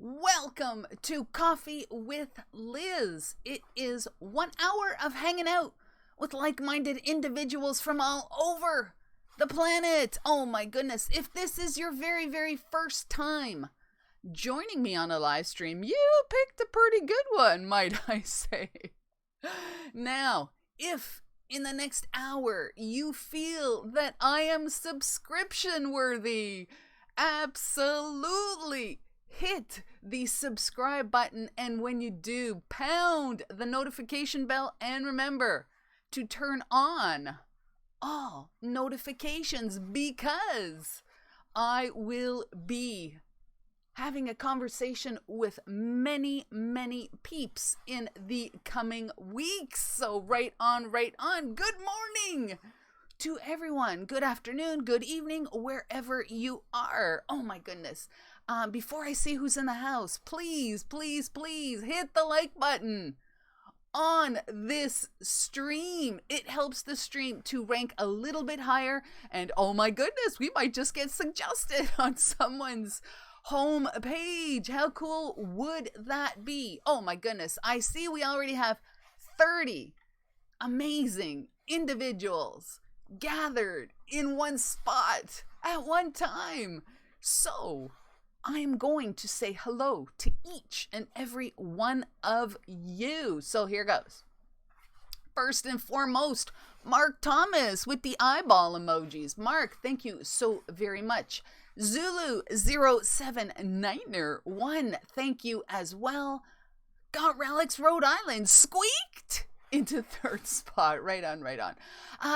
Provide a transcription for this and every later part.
Welcome to Coffee with Liz. It is 1 hour of hanging out with like-minded individuals from all over the planet. Oh my goodness. If this is your very, very first time joining me on a live stream, you picked a pretty good one, might I say. Now, if in the next hour you feel that I am subscription worthy, absolutely hit the subscribe button, and when you do, pound the notification bell, and remember to turn on all notifications, because I will be having a conversation with many, many peeps in the coming weeks. So right on. Good morning to everyone. Good afternoon, good evening, wherever you are. Oh my goodness. Before I see who's in the house, please hit the like button on this stream. It helps the stream to rank a little bit higher, and oh my goodness, we might just get suggested on someone's home page. How cool would that be? Oh my goodness. I see we already have 30 amazing individuals gathered in one spot at one time. So I'm going to say hello to each and every one of you. So here goes. First and foremost, Mark Thomas with the eyeball emojis. Mark, thank you so very much. Zulu079er1, thank you as well. Got Relics Rhode Island squeaked into third spot. Right on.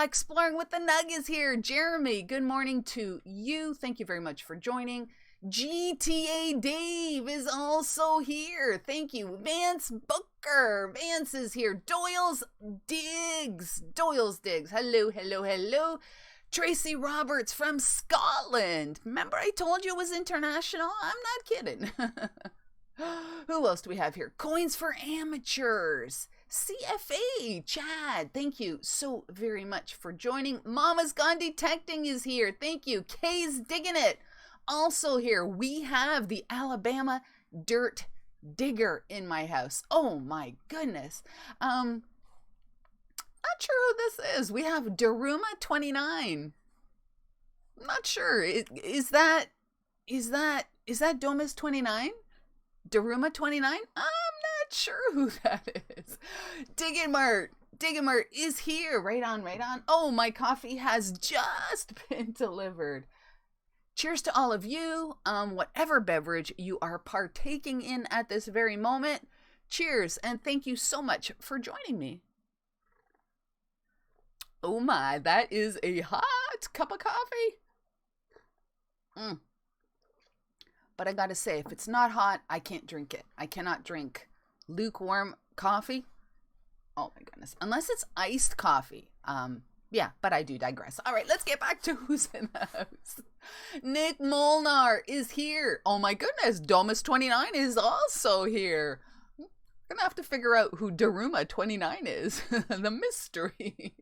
Exploring with the Nug is here. Jeremy, good morning to you. Thank you very much for joining. GTA Dave is also here. Thank you. Vance Booker. Vance is here. Doyle's Digs. Hello. Tracy Roberts from Scotland. Remember I told you it was international? I'm not kidding. Who else do we have here? Coins for Amateurs. CFA, Chad, thank you so very much for joining. Mama's Gone Detecting is here. Thank you. Kay's Digging It. Also here, we have the Alabama Dirt Digger in my house. Oh my goodness. Not sure who this is. We have 𝗘𝗫𝗖𝗪𝗏. Not sure. Is that Domus29? 𝗘𝗫𝗖𝗪𝗏? I'm not sure who that is. Diggin' Mart is here. Right on. Oh, my coffee has just been delivered. Cheers to all of you, whatever beverage you are partaking in at this very moment. Cheers, and thank you so much for joining me. Oh my, that is a hot cup of coffee. But I gotta say, if it's not hot, I can't drink it. I cannot drink lukewarm coffee. Oh my goodness, unless it's iced coffee. Yeah, but I do digress. All right, let's get back to who's in the house. Nick Molnar is here. Oh my goodness, Domus29 is also here. I'm gonna have to figure out who 𝗘𝗫𝗖𝗪𝗏 is. The mystery.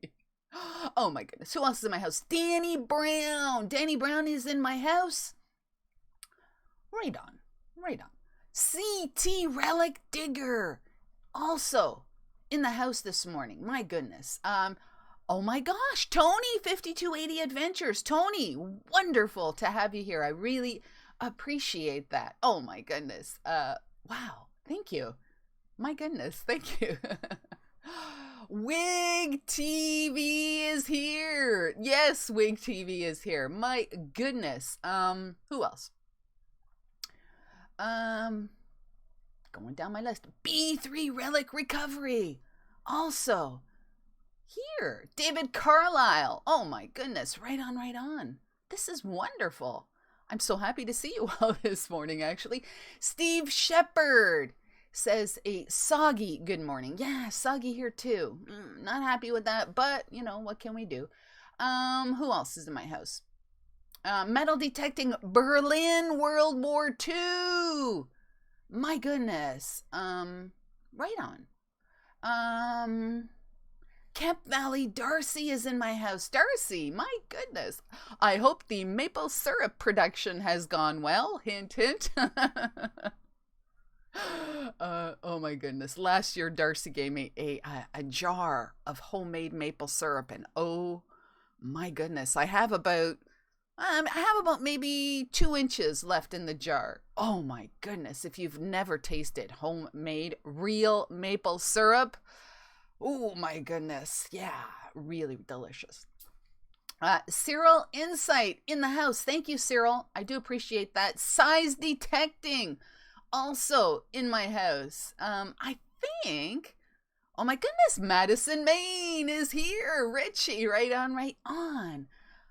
Oh my goodness, who else is in my house? Danny Brown. Danny Brown is in my house. Right on. CT Relic Digger also in the house this morning. My goodness. Oh my gosh, Tony, 5280 Adventures. Tony, wonderful to have you here. I really appreciate that. Oh my goodness. Wow, thank you. My goodness, thank you. Wig TV is here. Yes, Wig TV is here. My goodness. Who else? Going down my list. B3 Relic Recovery. Also here. David Carlisle. Oh my goodness. Right on. This is wonderful. I'm so happy to see you all this morning, actually. Steve Shepard says a soggy good morning. Yeah, soggy here too. Not happy with that, but you know, what can we do? Who else is in my house? Metal Detecting Berlin World War II. My goodness. Right on. Kemp Valley Darcy is in my house. Darcy, my goodness. I hope the maple syrup production has gone well. Hint, hint. Oh my goodness. Last year, Darcy gave me a jar of homemade maple syrup, and oh my goodness, I have about maybe 2 inches left in the jar. Oh my goodness. If you've never tasted homemade real maple syrup, oh my goodness. Yeah, really delicious. Cyril Insight in the house. Thank you, Cyril. I do appreciate that. Size detecting also in my house. I think, oh my goodness, Madison, Maine is here. Richie, right on, right on.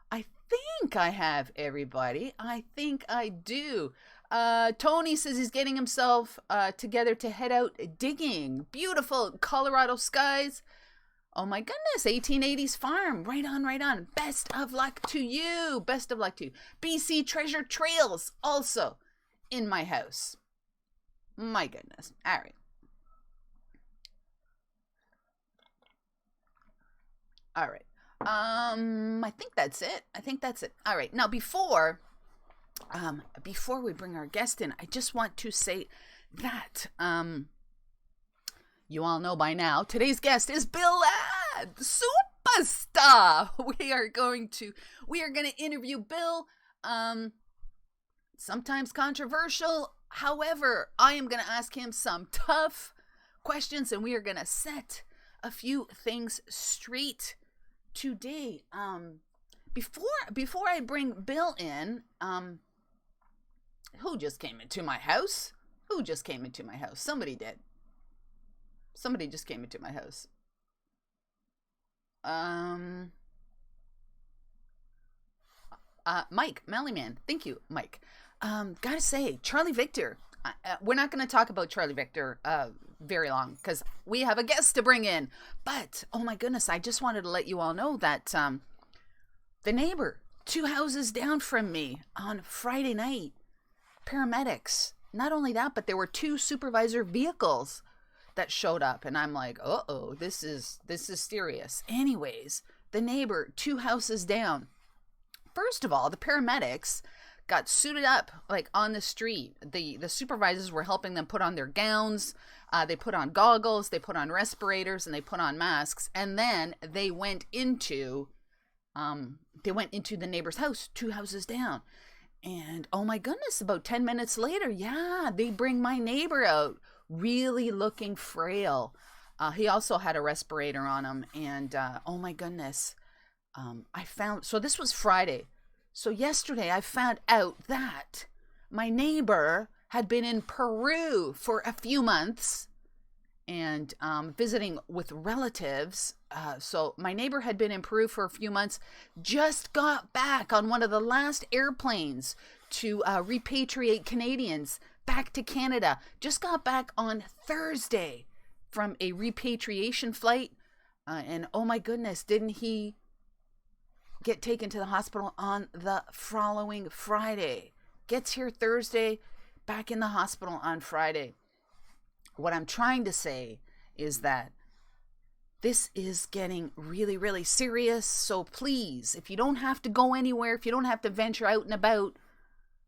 I think I have everybody. I think I do. Tony says he's getting himself together to head out digging. Beautiful Colorado skies. Oh my goodness, 1880s farm. Right on, right on. Best of luck to you. Best of luck to you. BC Treasure Trails also in my house. My goodness. All right. All right. I think that's it. All right. Now, before we bring our guest in, I just want to say that, you all know by now, today's guest is Bill Ladd, superstar. We are going to interview Bill. Sometimes controversial. However, I am going to ask him some tough questions, and we are going to set a few things straight today. Before I bring Bill in, who just came into my house? Somebody did. Somebody just came into my house. Mike, Mellyman. Thank you, Mike. Gotta say, Charlie Victor. We're not going to talk about Charlie Victor very long because we have a guest to bring in. But, oh my goodness, I just wanted to let you all know that the neighbor 2 houses down from me on Friday night, paramedics. Not only that, but there were 2 supervisor vehicles that showed up, and I'm like, uh-oh, this is serious. Anyways, the neighbor 2 houses down. First of all, the paramedics got suited up like on the street. The supervisors were helping them put on their gowns. They put on goggles, they put on respirators, and they put on masks. And then they went into the neighbor's house 2 houses down. And oh my goodness, about 10 minutes later, yeah, they bring my neighbor out, really looking frail. He also had a respirator on him. And oh my goodness, so this was Friday. So yesterday I found out that my neighbor had been in Peru for a few months and visiting with relatives. So my neighbor had been in Peru for a few months, just got back on one of the last airplanes to repatriate Canadians back to Canada. Just got back on Thursday from a repatriation flight. And oh my goodness, didn't he get taken to the hospital on the following Friday? Gets here Thursday, back in the hospital on Friday. What I'm trying to say is that this is getting really, really serious. So please, if you don't have to go anywhere, if you don't have to venture out and about,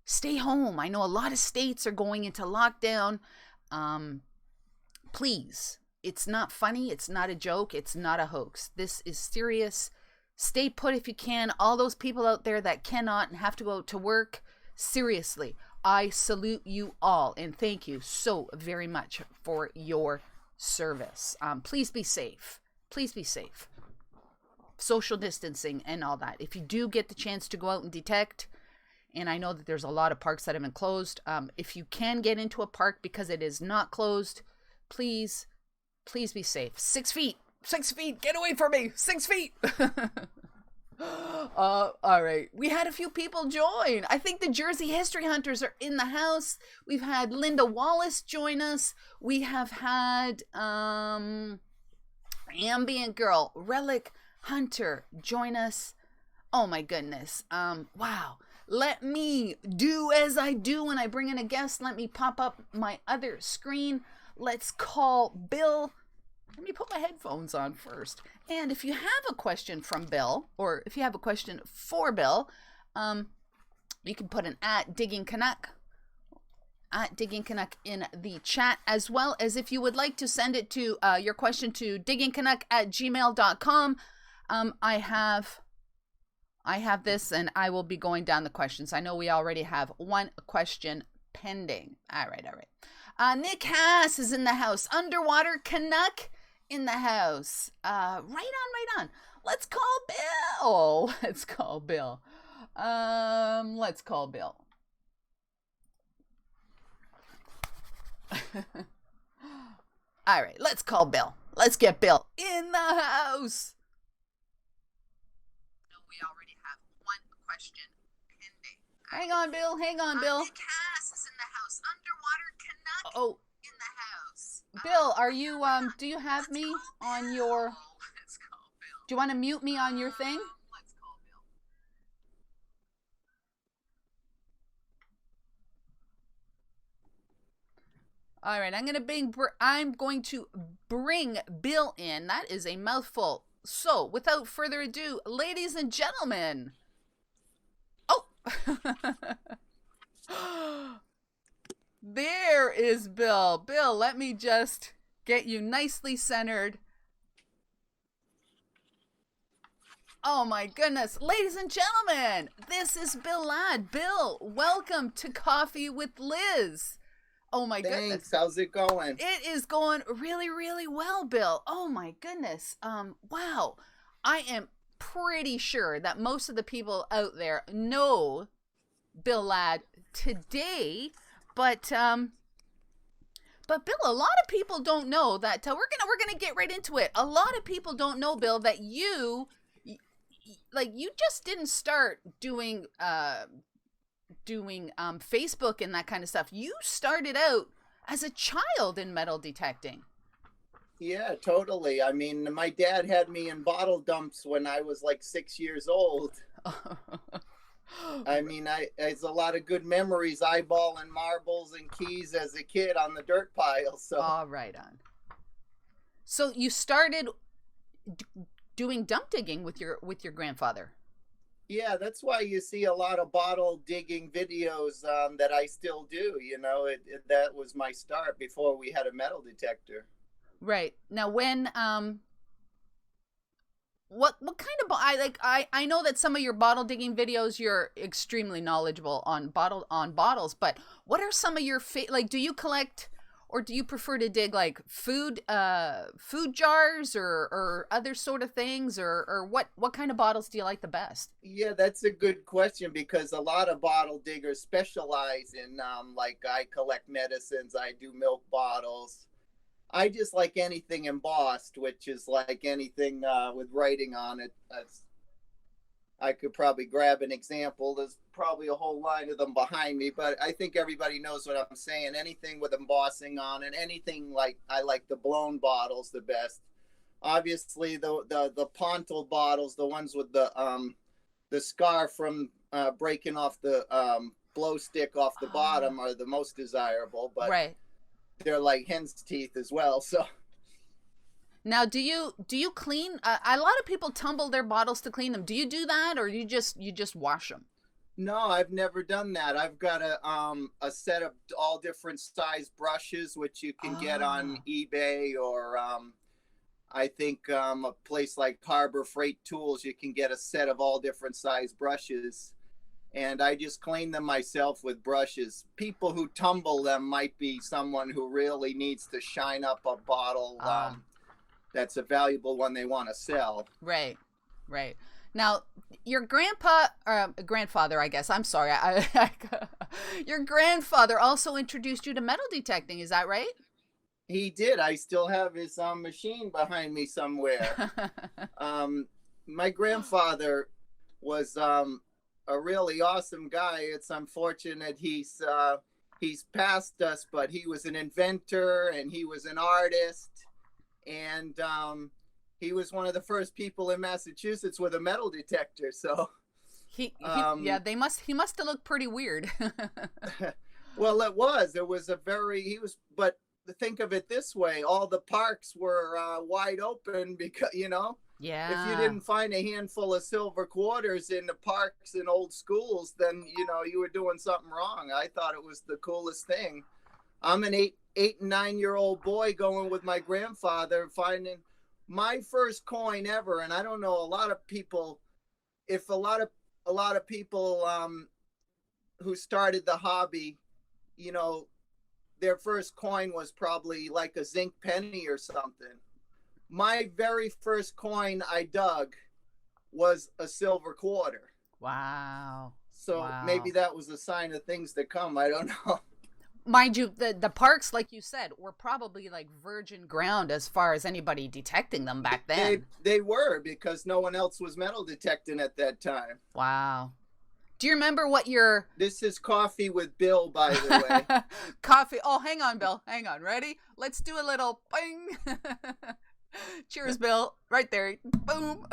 stay home. I know a lot of states are going into lockdown. Please, it's not funny. It's not a joke. It's not a hoax. This is serious. Stay put if you can. All those people out there that cannot and have to go to work, seriously, I salute you all and thank you so very much for your service. Please be safe. Please be safe. Social distancing and all that. If you do get the chance to go out and detect, and I know that there's a lot of parks that have been closed, if you can get into a park because it is not closed, please be safe. 6 feet. 6 feet, get away from me. 6 feet. All right. We had a few people join. I think the Jersey History Hunters are in the house. We've had Linda Wallace join us. We have had Ambient Girl, Relic Hunter join us. Oh my goodness. Wow. Let me do as I do when I bring in a guest. Let me pop up my other screen. Let's call Bill. Let me put my headphones on first. And if you have a question from Bill, or if you have a question for Bill, you can put an @DiggingCanuck at Digging Canuck in the chat, as well as if you would like to send it to your question to diggingcanuck@gmail.com. I have this, and I will be going down the questions. I know we already have one question pending. All right. Nick Haas is in the house. Underwater Canuck in the house. Right on. Let's call Bill. Let's call Bill. All right, let's call Bill. Let's get Bill in the house. No, we already have one question pending. Hang on, Bill. Nick Haas is in the house. Underwater Canuck in the house. Bill, are you do you have me on your? Let's call Bill. Do you want to mute me on your thing? Let's call Bill. All right, I'm going to bring Bill in. That is a mouthful. So, without further ado, ladies and gentlemen. Oh. There is Bill. Bill, let me just get you nicely centered. Oh my goodness. Ladies and gentlemen, this is Bill Ladd. Bill, welcome to Coffee with Liz. Oh my goodness. Thanks. How's it going? It is going really, really well, Bill. Oh my goodness. Wow. I am pretty sure that most of the people out there know Bill Ladd today, but Bill, a lot of people don't know that we're gonna get right into it. A lot of people don't know, Bill, that you just didn't start doing Facebook and that kind of stuff. You started out as a child in metal detecting. Yeah, totally. I mean, my dad had me in bottle dumps when I was like 6 years old. I mean, it's a lot of good memories, eyeballing marbles and keys as a kid on the dirt pile. So. Oh, right on. So you started doing dump digging with your grandfather. Yeah, that's why you see a lot of bottle digging videos that I still do. You know, that was my start before we had a metal detector. Right. Now, when what kind of I know that some of your bottle digging videos you're extremely knowledgeable on bottles, but what are some of your do you collect or do you prefer to dig like food jars or other sort of things or what kind of bottles do you like the best? Yeah, that's a good question because a lot of bottle diggers specialize in like I collect medicines, I do milk bottles. I just like anything embossed, which is like anything with writing on it. I could probably grab an example. There's probably a whole line of them behind me, but I think everybody knows what I'm saying. Anything with embossing on it, anything like I like the blown bottles the best. Obviously, the pontal bottles, the ones with the scar from breaking off the blow stick off the bottom, are the most desirable. But right. They're like hen's teeth as well. So now, do you clean? A lot of people tumble their bottles to clean them. Do you do that, or you just wash them? No, I've never done that. I've got a set of all different size brushes, which you can get on eBay or I think a place like Harbor Freight Tools. You can get a set of all different size brushes. And I just clean them myself with brushes. People who tumble them might be someone who really needs to shine up a bottle that's a valuable one they want to sell. Right. Now, your grandfather, I guess, I'm sorry, your grandfather also introduced you to metal detecting, is that right? He did. I still have his machine behind me somewhere. My grandfather was... a really awesome guy. It's unfortunate he's passed us, but he was an inventor and he was an artist, and he was one of the first people in Massachusetts with a metal detector. So he must have looked pretty weird. Well, it was but think of it this way, all the parks were wide open because If you Yeah. didn't find a handful of silver quarters in the parks and old schools, then, you know, you were doing something wrong. I thought it was the coolest thing. I'm an 8 and 9 year old boy going with my grandfather, finding my first coin ever. And I don't know, a lot of people, if a lot of people who started the hobby, you know, their first coin was probably like a zinc penny or something. My very first coin I dug was a silver quarter. Wow. So Wow. maybe that was a sign of things to come. I don't know. Mind you, the parks, like you said, were probably like virgin ground as far as anybody detecting them back then. They were, because no one else was metal detecting at that time. Wow. Do you remember what your... This is Coffee with Bill, by the way. Coffee. Oh, hang on, Bill. Hang on. Ready? Let's do a little bing. Cheers, Bill. Right there. Boom.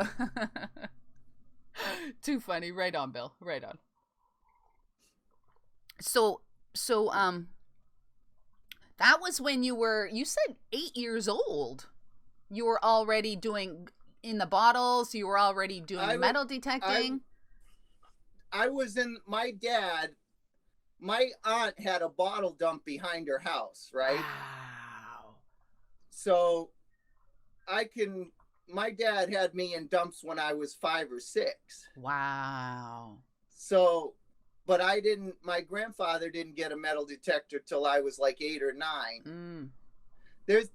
Too funny. Right on, Bill. Right on. So, that was when you said 8 years old. You were already doing in the bottles. You were already doing metal detecting. I was in, my aunt had a bottle dump behind her house, right? Wow. So my dad had me in dumps when I was 5 or 6. Wow. So, but my grandfather didn't get a metal detector till I was like 8 or 9.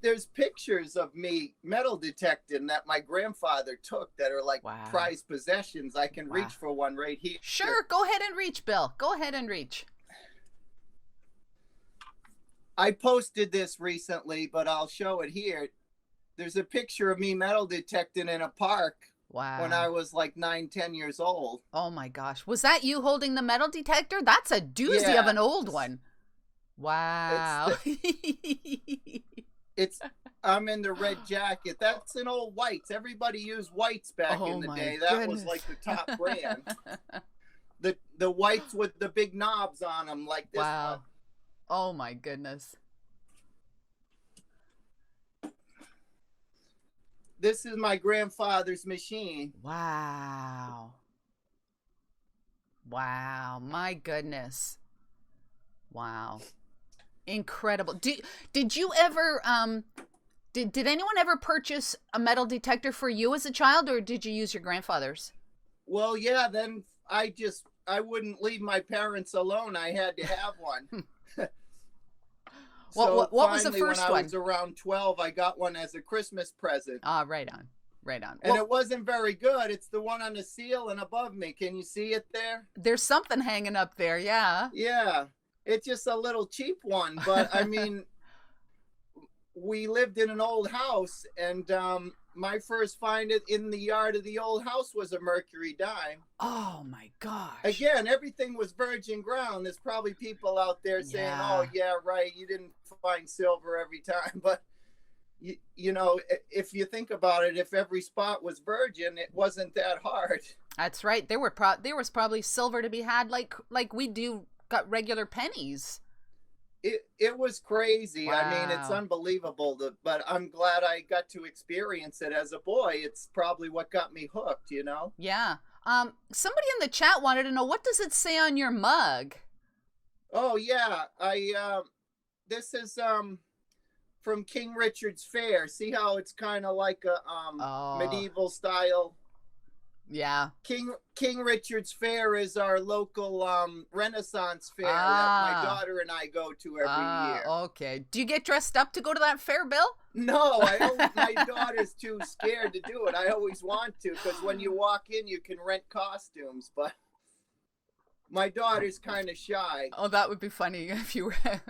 There's pictures of me metal detecting that my grandfather took that are like prized possessions. I can reach for one right here. Sure, go ahead and reach, Bill. Go ahead and reach. I posted this recently, but I'll show it here. There's a picture of me metal detecting in a park when I was like 9, 10 years old. Oh my gosh. Was that you holding the metal detector? That's a doozy of an old one. Wow. I'm in the red jacket. That's an old Whites. Everybody used Whites back in the day. That was like the top brand. The Whites with the big knobs on them, like this one. Oh my goodness. This is my grandfather's machine. Wow. Wow. My goodness. Wow. Incredible. Did you ever did anyone ever purchase a metal detector for you as a child, or did you use your grandfather's? Well, yeah, then I wouldn't leave my parents alone. I had to have one. So what was the first one? When I was around 12, I got one as a Christmas present. Right on. Right on. And it wasn't very good. It's the one on the ceiling above me. Can you see it there? There's something hanging up there, yeah. Yeah. It's just a little cheap one, but I mean, we lived in an old house, and my first find in the yard of the old house was a mercury dime. Oh my gosh. Again, everything was virgin ground. There's probably people out there saying, oh yeah, right, you didn't find silver every time. But you know, if you think about it, if every spot was virgin, it wasn't that hard. That's right. There was probably silver to be had like we do got regular pennies. It was crazy. Wow. I mean, it's unbelievable. But I'm glad I got to experience it as a boy. It's probably what got me hooked, you know? Yeah. Somebody in the chat wanted to know, what does it say on your mug? Oh yeah, this is from King Richard's Fair. See how it's kind of like a medieval style. Yeah. King Richard's Fair is our local Renaissance fair that my daughter and I go to every year. Okay. Do you get dressed up to go to that fair, Bill? No, my daughter's too scared to do it. I always want to, because when you walk in, you can rent costumes, but my daughter's kind of shy. Oh, that would be funny if you were.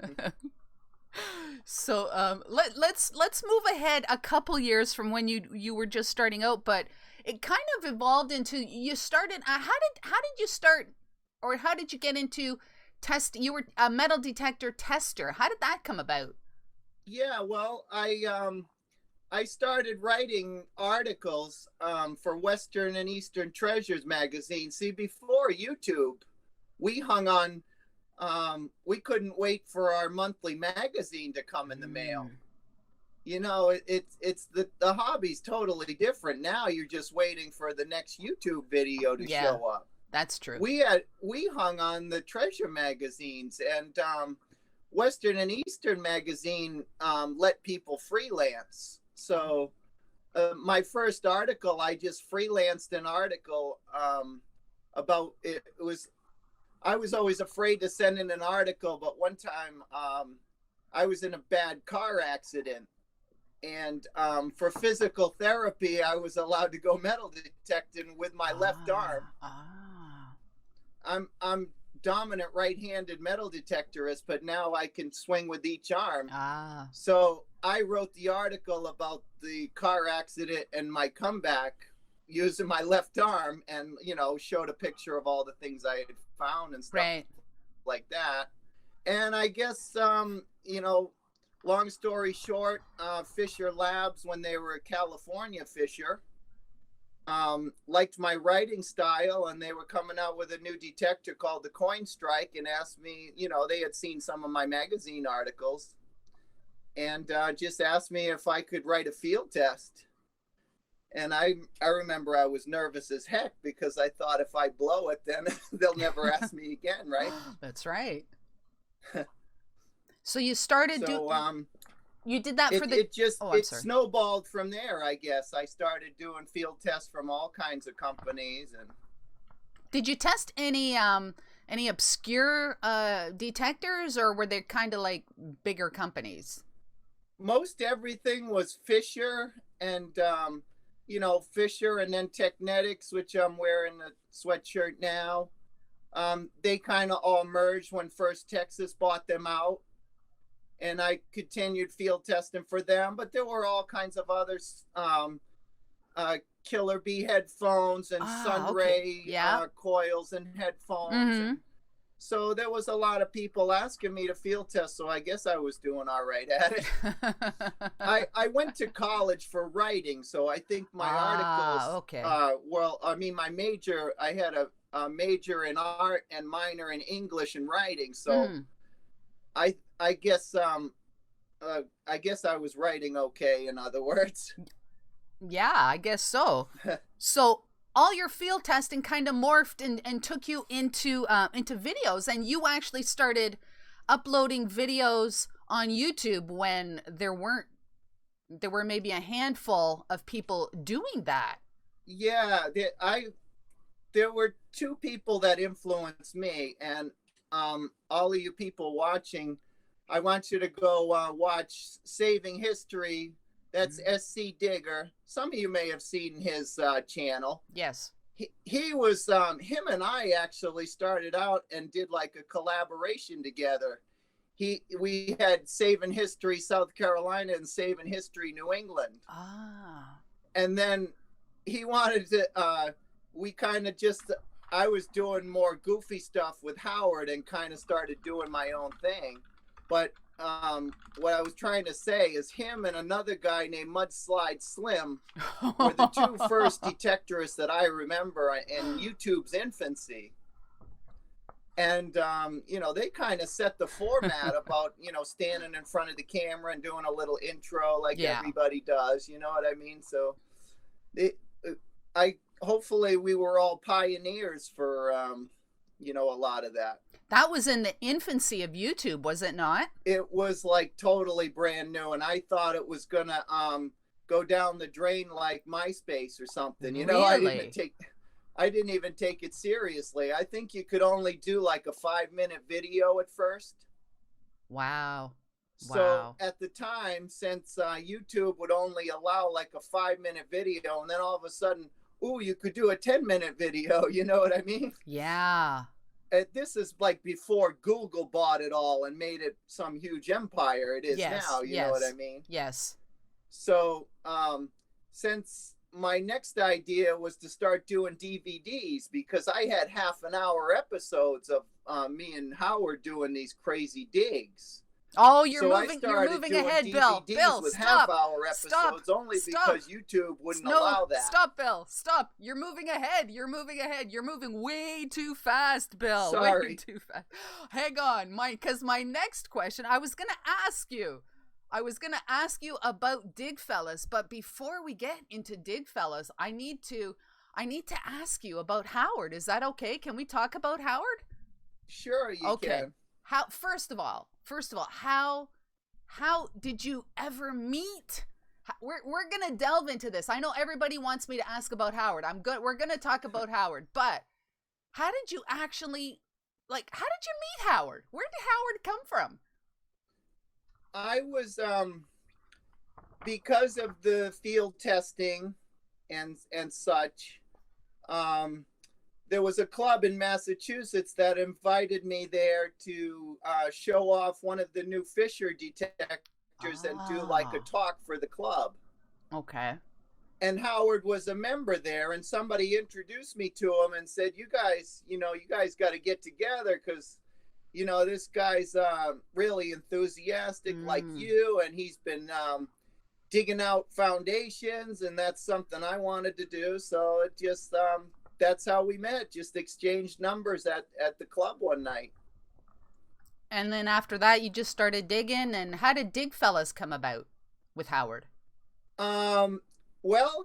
So let's move ahead a couple years from when you were just starting out, but it kind of evolved into, you started, how did you start, or how did you get into you were a metal detector tester? How did that come about? Yeah, well, I started writing articles for Western and Eastern Treasures magazine. See, before YouTube, we hung on, we couldn't wait for our monthly magazine to come in the mail. It's the hobby's totally different now. You're just waiting for the next YouTube video to Yeah, show up. that's true. We hung on the treasure magazines, and Western and Eastern magazine let people freelance. So my first article, I just freelanced an article about it. I was always afraid to send in an article, but one time I was in a bad car accident, and for physical therapy, I was allowed to go metal detecting with my left arm. I'm dominant right-handed metal detectorist, but now I can swing with each arm. So I wrote the article about the car accident and my comeback using my left arm, and showed a picture of all the things I had found and stuff like that. And I guess long story short, Fisher Labs, when they were a California Fisher, liked my writing style, and they were coming out with a new detector called the Coin Strike, and asked me, they had seen some of my magazine articles, and just asked me if I could write a field test. And I remember I was nervous as heck, because I thought if I blow it, then they'll never ask me again, right? That's right. So you started you did that for the... It snowballed from there, I guess. I started doing field tests from all kinds of companies. And did you test any obscure detectors, or were they kind of like bigger companies? Most everything was Fisher, and Fisher, and then Technetics, which I'm wearing a sweatshirt now. They kind of all merged when First Texas bought them out, and I continued field testing for them. But there were all kinds of others, Killer Bee headphones and Sunray coils and headphones. And so there was a lot of people asking me to field test, so I guess I was doing all right at it. I went to college for writing, so I think my articles, my major, I had a major in art and minor in English and writing, so I guess I was writing okay, in other words. Yeah, I guess so. So all your field testing kind of morphed and took you into videos, and you actually started uploading videos on YouTube when there were maybe a handful of people doing that. Yeah, there were two people that influenced me, and all of you people watching, I want you to go watch Saving History. That's SC Digger. Some of you may have seen his channel. Yes. He was, him and I actually started out and did like a collaboration together. We had Saving History South Carolina and Saving History New England. And then he wanted to, I was doing more goofy stuff with Howard and kind of started doing my own thing. But what I was trying to say is him and another guy named 𝗦𝗛𝗢𝗪𝗡 were the two first detectorists that I remember in YouTube's infancy. And, they kind of set the format about, standing in front of the camera and doing a little intro like everybody does, you know what I mean? So hopefully we were all pioneers for, a lot of that. That was in the infancy of YouTube, was it not? It was like totally brand new, and I thought it was gonna go down the drain like MySpace or something. Really? I didn't even take it seriously. I think you could only do like a 5-minute video at first. Wow. So at the time, since YouTube would only allow like a 5-minute video, and then all of a sudden, you could do a 10-minute video. You know what I mean? Yeah. This is like before Google bought it all and made it some huge empire it is now. You know what I mean? Yes. So since my next idea was to start doing DVDs, because I had half-an-hour episodes of me and Howard doing these crazy digs. Oh, you're moving ahead, Bill. Bill, with stop. half-hour episodes because YouTube wouldn't allow that. Stop, Bill. Stop. You're moving ahead. You're moving way too fast, Bill. Sorry. Way too fast. Hang on, because my next question, I was going to ask you, I was going to ask you about Digfellas, but before we get into Digfellas, I need to ask you about Howard. Is that okay? Can we talk about Howard? Sure, you can. How first of all, how did you ever meet? We're going to delve into this. I know everybody wants me to ask about Howard. We're going to talk about Howard, but how did you actually how did you meet Howard? Where did Howard come from? I was because of the field testing and such, there was a club in Massachusetts that invited me there to show off one of the new Fisher detectors and do like a talk for the club. Okay. And Howard was a member there, and somebody introduced me to him and said, you guys got to get together because, this guy's really enthusiastic like you, and he's been digging out foundations, and that's something I wanted to do. So it just, that's how we met, just exchanged numbers at the club one night. And then after that, you just started digging, and how did Digfellas come about with Howard? Well,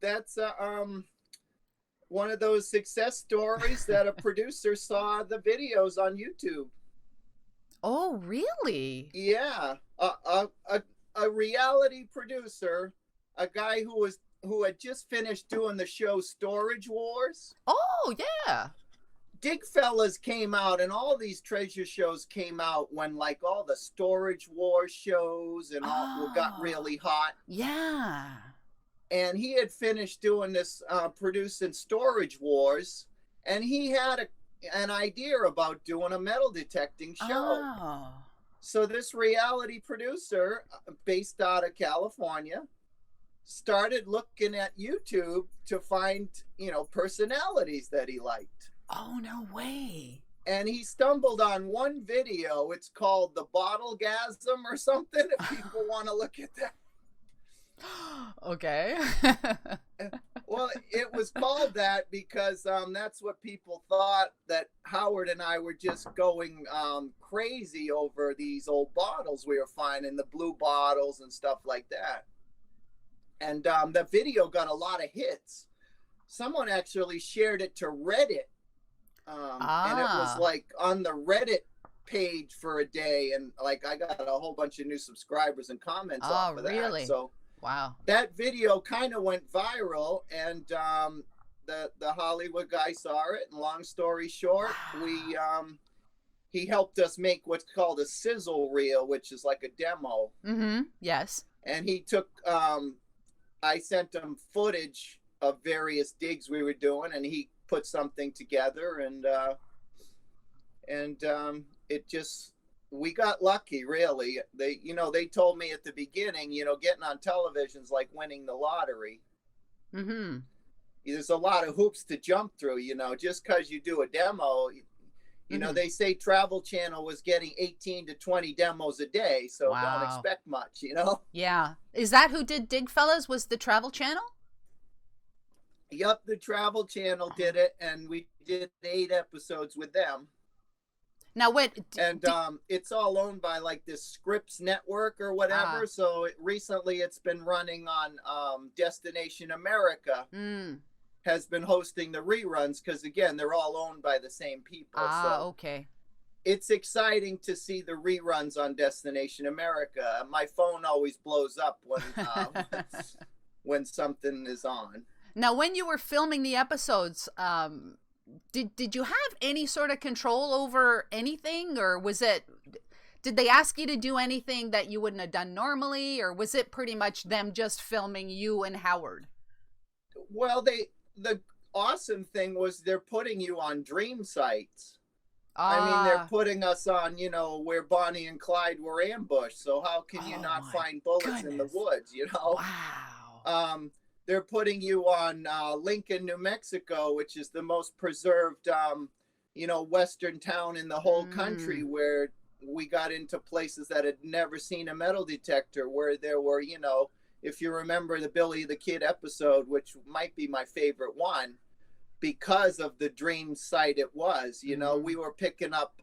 that's one of those success stories that a producer saw the videos on YouTube. Oh, really? Yeah. A reality producer, a guy who had just finished doing the show Storage Wars. Oh, yeah. Digfellas came out, and all these treasure shows came out when like all the Storage Wars shows and all got really hot. Yeah. And he had finished doing this, producing Storage Wars, and he had an idea about doing a metal detecting show. Oh. So this reality producer, based out of California, started looking at YouTube to find, personalities that he liked. Oh, no way. And he stumbled on one video. It's called the Bottlegasm or something, if people want to look at that. Okay. Well, it was called that because that's what people thought, that Howard and I were just going crazy over these old bottles we were finding, the blue bottles and stuff like that. And the video got a lot of hits. Someone actually shared it to Reddit. And it was like on the Reddit page for a day. And like I got a whole bunch of new subscribers and comments off of that. Really? So wow. That video kind of went viral, and the Hollywood guy saw it. And long story short, he helped us make what's called a sizzle reel, which is like a demo. Mm-hmm. Yes. And he took, I sent him footage of various digs we were doing, and he put something together, and it just, we got lucky, really. They told me at the beginning, getting on television's like winning the lottery. Mm-hmm. There's a lot of hoops to jump through, just because you do a demo. They say Travel Channel was getting 18 to 20 demos a day, so don't expect much, Yeah. Is that who did Digfellas, was the Travel Channel? Yep, the Travel Channel did it, and we did 8 episodes with them. Now, it's all owned by like this Scripps network or whatever. So recently it's been running on Destination America. Has been hosting the reruns because, again, they're all owned by the same people. Okay. It's exciting to see the reruns on Destination America. My phone always blows up when something is on. Now, when you were filming the episodes, did you have any sort of control over anything, or did they ask you to do anything that you wouldn't have done normally, or was it pretty much them just filming you and Howard? Well, the awesome thing was they're putting you on dream sites. I mean, they're putting us on, where Bonnie and Clyde were ambushed. So how can you not find bullets in the woods, Wow. They're putting you on Lincoln, New Mexico, which is the most preserved, western town in the whole country, where we got into places that had never seen a metal detector, where there were, if you remember the Billy the Kid episode, which might be my favorite one, because of the dream site it was, we were picking up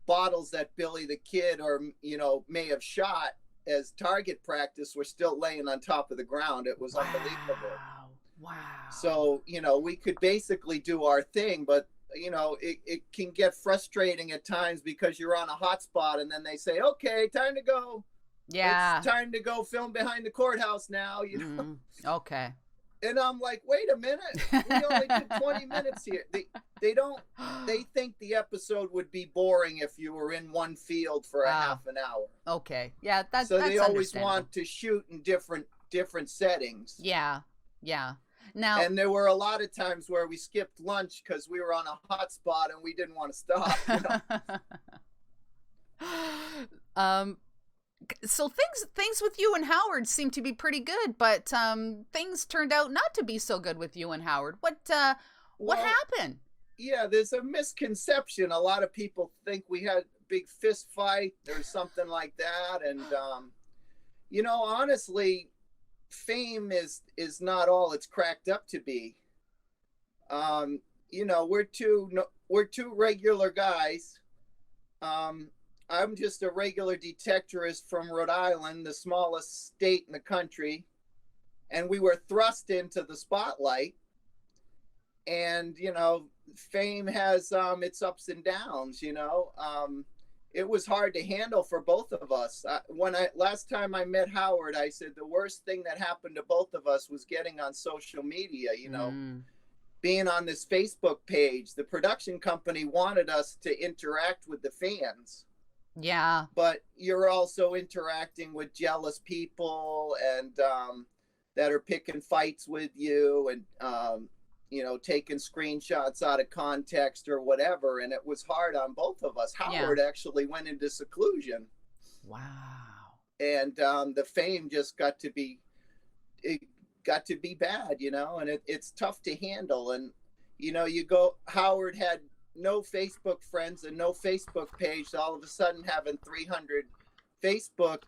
bottles that Billy the Kid or, may have shot as target practice were still laying on top of the ground. It was unbelievable. Wow. So, we could basically do our thing, but, it can get frustrating at times because you're on a hot spot and then they say, okay, time to go. Yeah. It's time to go film behind the courthouse now, Okay. And I'm like, wait a minute. We only did 20 minutes here. They think the episode would be boring if you were in one field for a half an hour. Okay. Yeah, that's they always want to shoot in different settings. Yeah. Now, and there were a lot of times where we skipped lunch because we were on a hot spot and we didn't want to stop. So things with you and Howard seem to be pretty good, but things turned out not to be so good with you and Howard. What happened? Yeah, there's a misconception. A lot of people think we had a big fist fight or something like that, and honestly, fame is not all it's cracked up to be. We're two regular guys. I'm just a regular detectorist from Rhode Island, the smallest state in the country, and we were thrust into the spotlight. And fame has its ups and downs. It was hard to handle for both of us. Last time I met Howard, I said the worst thing that happened to both of us was getting on social media. Being on this Facebook page. The production company wanted us to interact with the fans. Yeah. But you're also interacting with jealous people and that are picking fights with you and taking screenshots out of context or whatever, and it was hard on both of us. Howard actually went into seclusion. Wow. And the fame just got to be bad, and it's tough to handle. And Howard had no Facebook friends and no Facebook page, all of a sudden having 300 Facebook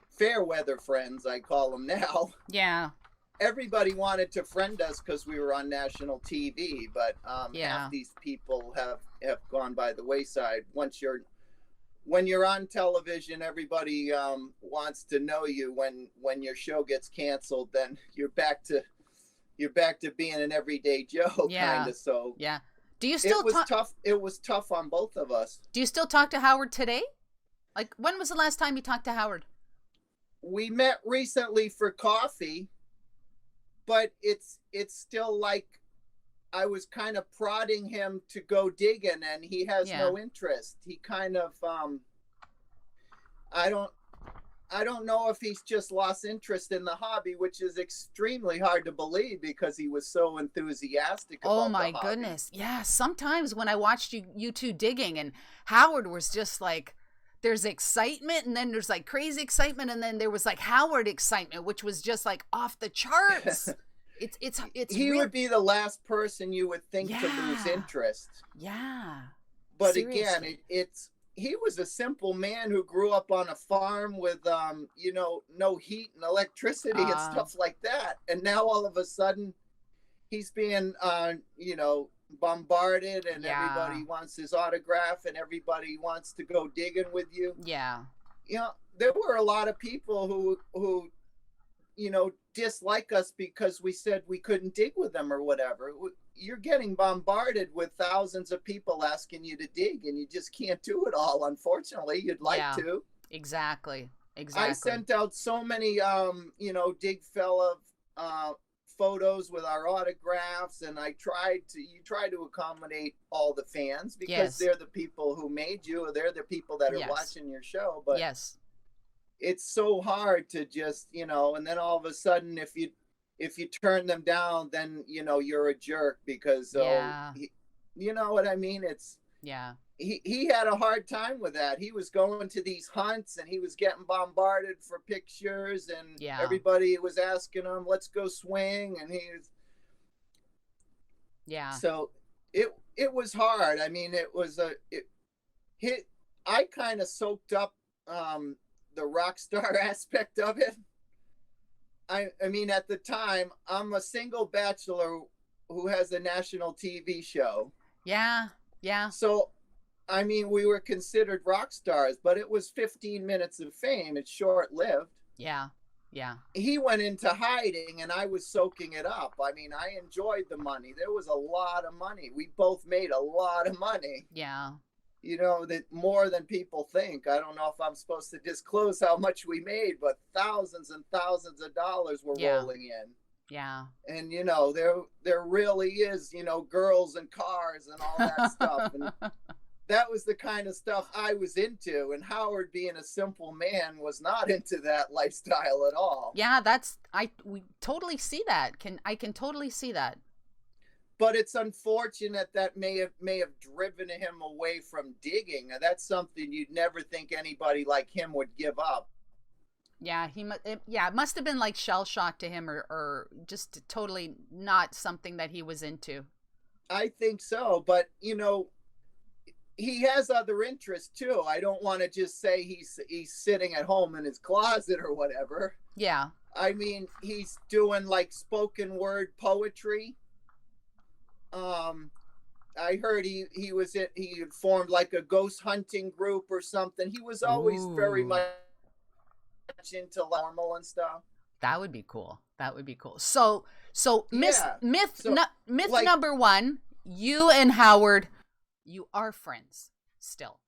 fair weather friends, I call them now. Yeah. Everybody wanted to friend us because we were on national TV, but half these people have gone by the wayside. When you're on television, everybody wants to know you. When your show gets canceled, then you're back to being an everyday Joe, kind of. So yeah. Do you still tough? It was tough on both of us. Do you still talk to Howard today? Like, when was the last time you talked to Howard? We met recently for coffee. But it's still like I was kind of prodding him to go digging, and he has no interest. He kind of I don't know if he's just lost interest in the hobby, which is extremely hard to believe because he was so enthusiastic about Oh my goodness. Yeah, sometimes when I watched you two digging, and Howard was just like, there's excitement, and then there's like crazy excitement, and then there was like Howard excitement, which was just like off the charts. It's he would be the last person you would think to lose interest. Yeah. But seriously. Again, he was a simple man who grew up on a farm with no heat and electricity and stuff like that. And now all of a sudden he's being bombarded, and everybody wants his autograph, and everybody wants to go digging with you. Yeah. There were a lot of people who dislike us because we said we couldn't dig with them or whatever. You're getting bombarded with thousands of people asking you to dig, and you just can't do it all. Unfortunately, you'd like to. Exactly. I sent out so many, dig fella photos with our autographs, and you try to accommodate all the fans because they're the people who made you, or they're the people that are watching your show. But it's so hard to just, and then all of a sudden, if you turn them down, then, you're a jerk because, you know what I mean? He had a hard time with that. He was going to these hunts and he was getting bombarded for pictures, and everybody was asking him, let's go swing. And so it was hard. I mean, it was I kind of soaked up, the rock star aspect of it. I mean, at the time, I'm a single bachelor who has a national TV show. Yeah. So I mean, we were considered rock stars, but it was 15 minutes of fame. It's short-lived. Yeah. Yeah. He went into hiding and I was soaking it up. I mean, I enjoyed the money. There was a lot of money. We both made a lot of money. Yeah. You know, that more than people think. I don't know if I'm supposed to disclose how much we made, but thousands and thousands of dollars were rolling in. Yeah. And, you know, there really is, you know, girls and cars and all that stuff. And that was the kind of stuff I was into. And Howard, being a simple man, was not into that lifestyle at all. Yeah, we totally see that. I can totally see that. But it's unfortunate that may have driven him away from digging. That's something you'd never think anybody like him would give up. Yeah, it must have been like shell shock to him, or just totally not something that he was into. I think so, but you know, he has other interests too. I don't want to just say he's sitting at home in his closet or whatever. Yeah. I mean, he's doing like spoken word poetry. I heard he had formed like a ghost hunting group or something. He was always very much into normal and stuff. That would be cool. So myth like, number one, you and Howard, you are friends still.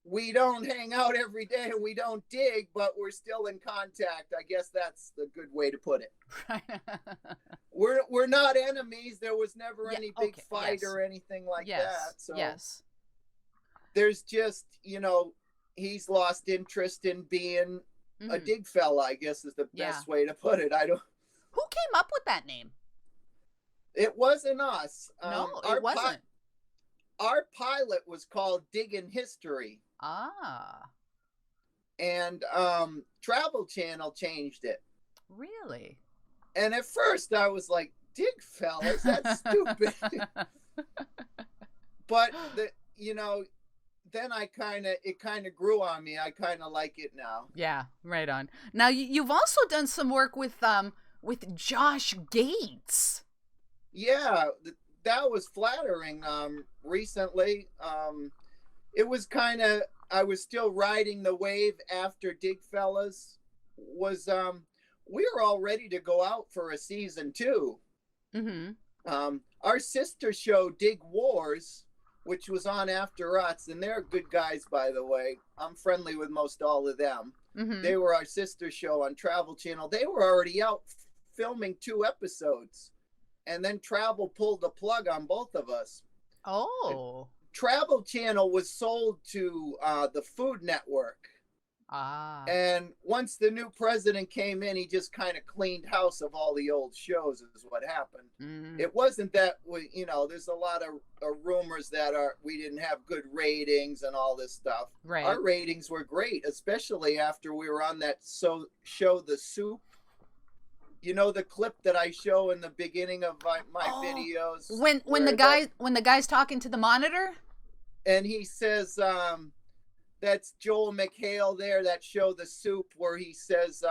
We don't hang out every day and we don't dig, but we're still in contact. I guess that's the good way to put it. We're not enemies. There was never any big fight or anything like that. So there's just, you know, he's lost interest in being a dig fella, I guess is the best way to put it. Who came up with that name? It wasn't us. No, it wasn't. Our pilot was called Diggin' History. Ah. And Travel Channel changed it. Really? And at first I was like, dig fellas, that's stupid. But you know, then it kind of grew on me. I kind of like it now. Yeah, right on. Now you've also done some work with Josh Gates. Yeah, that was flattering. Recently, it was kind of, I was still riding the wave after Dig Fellas was, we were all ready to go out for a season 2. Mm-hmm. Our sister show Dig Wars, which was on after us, and they're good guys, by the way. I'm friendly with most all of them. Mm-hmm. They were our sister show on Travel Channel. They were already out filming 2 episodes, and then Travel pulled the plug on both of us. Oh. Travel Channel was sold to the Food Network. Ah. And once the new president came in, he just kind of cleaned house of all the old shows is what happened. Mm-hmm. It wasn't that we, you know, there's a lot of rumors that we didn't have good ratings and all this stuff. Right. Our ratings were great, especially after we were on that show, The Soup. You know, the clip that I show in the beginning of my videos. When the guy's talking to the monitor? And he says, that's Joel McHale there, that show, The Soup, where he says,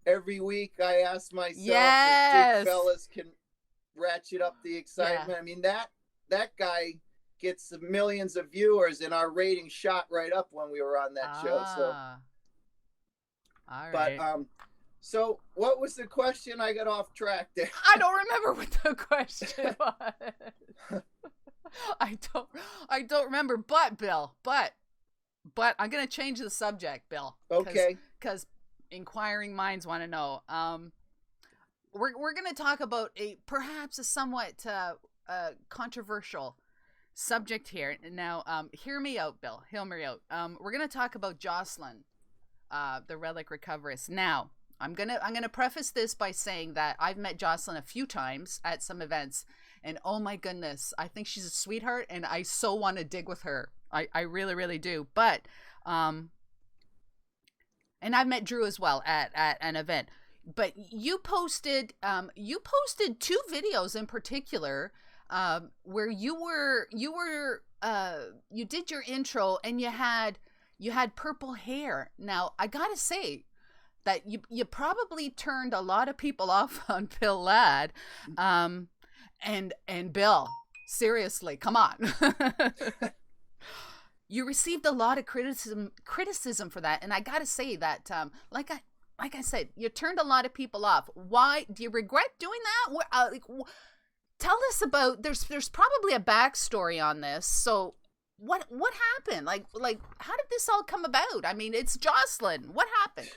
every week I ask myself if big fellas can ratchet up the excitement. Yeah. I mean, that guy gets millions of viewers, and our ratings shot right up when we were on that show. So, all right. But, so what was the question? I got off track there. I don't remember what the question was. I don't remember, but Bill, but I'm going to change the subject, Bill. Okay. Because inquiring minds want to know. We're going to talk about perhaps a somewhat controversial subject here. Now, hear me out, Bill. Hear me out. We're going to talk about Jocelyn, the relic recoverist. Now, I'm gonna preface this by saying that I've met Jocelyn a few times at some events, and oh my goodness, I think she's a sweetheart, and I so want to dig with her. I really, really do. But and I've met Drew as well at an event. But you posted 2 videos in particular where you did your intro and you had purple hair. Now I gotta say that you probably turned a lot of people off on Bill Ladd. And Bill, Seriously, come on. You received a lot of criticism for that, and I gotta say that, like I said, you turned a lot of people off. Why do you regret doing that? Tell us about. There's probably a backstory on this. So what happened? Like how did this all come about? I mean, it's Jocelyn. What happened?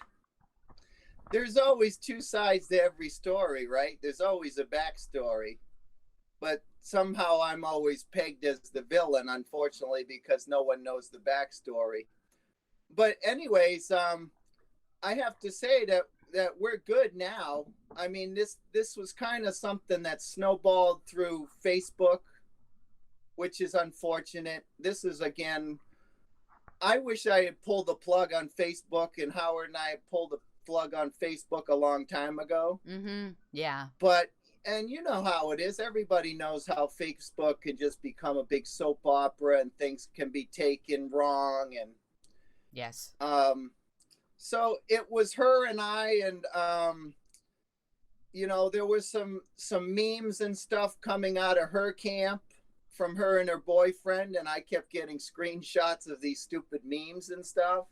There's always two sides to every story, right? There's always a backstory, but somehow I'm always pegged as the villain, unfortunately, because no one knows the backstory. But anyways, I have to say that we're good now. I mean, this was kind of something that snowballed through Facebook, which is unfortunate. This is, again, I wish I had pulled the plug on Facebook, and Howard and I had pulled the plug on Facebook a long time ago. Mm-hmm. Yeah. But, and you know how it is. Everybody knows how Facebook can just become a big soap opera and things can be taken wrong. And yes. So it was her and I, and you know, there was some memes and stuff coming out of her camp from her and her boyfriend, and I kept getting screenshots of these stupid memes and stuff.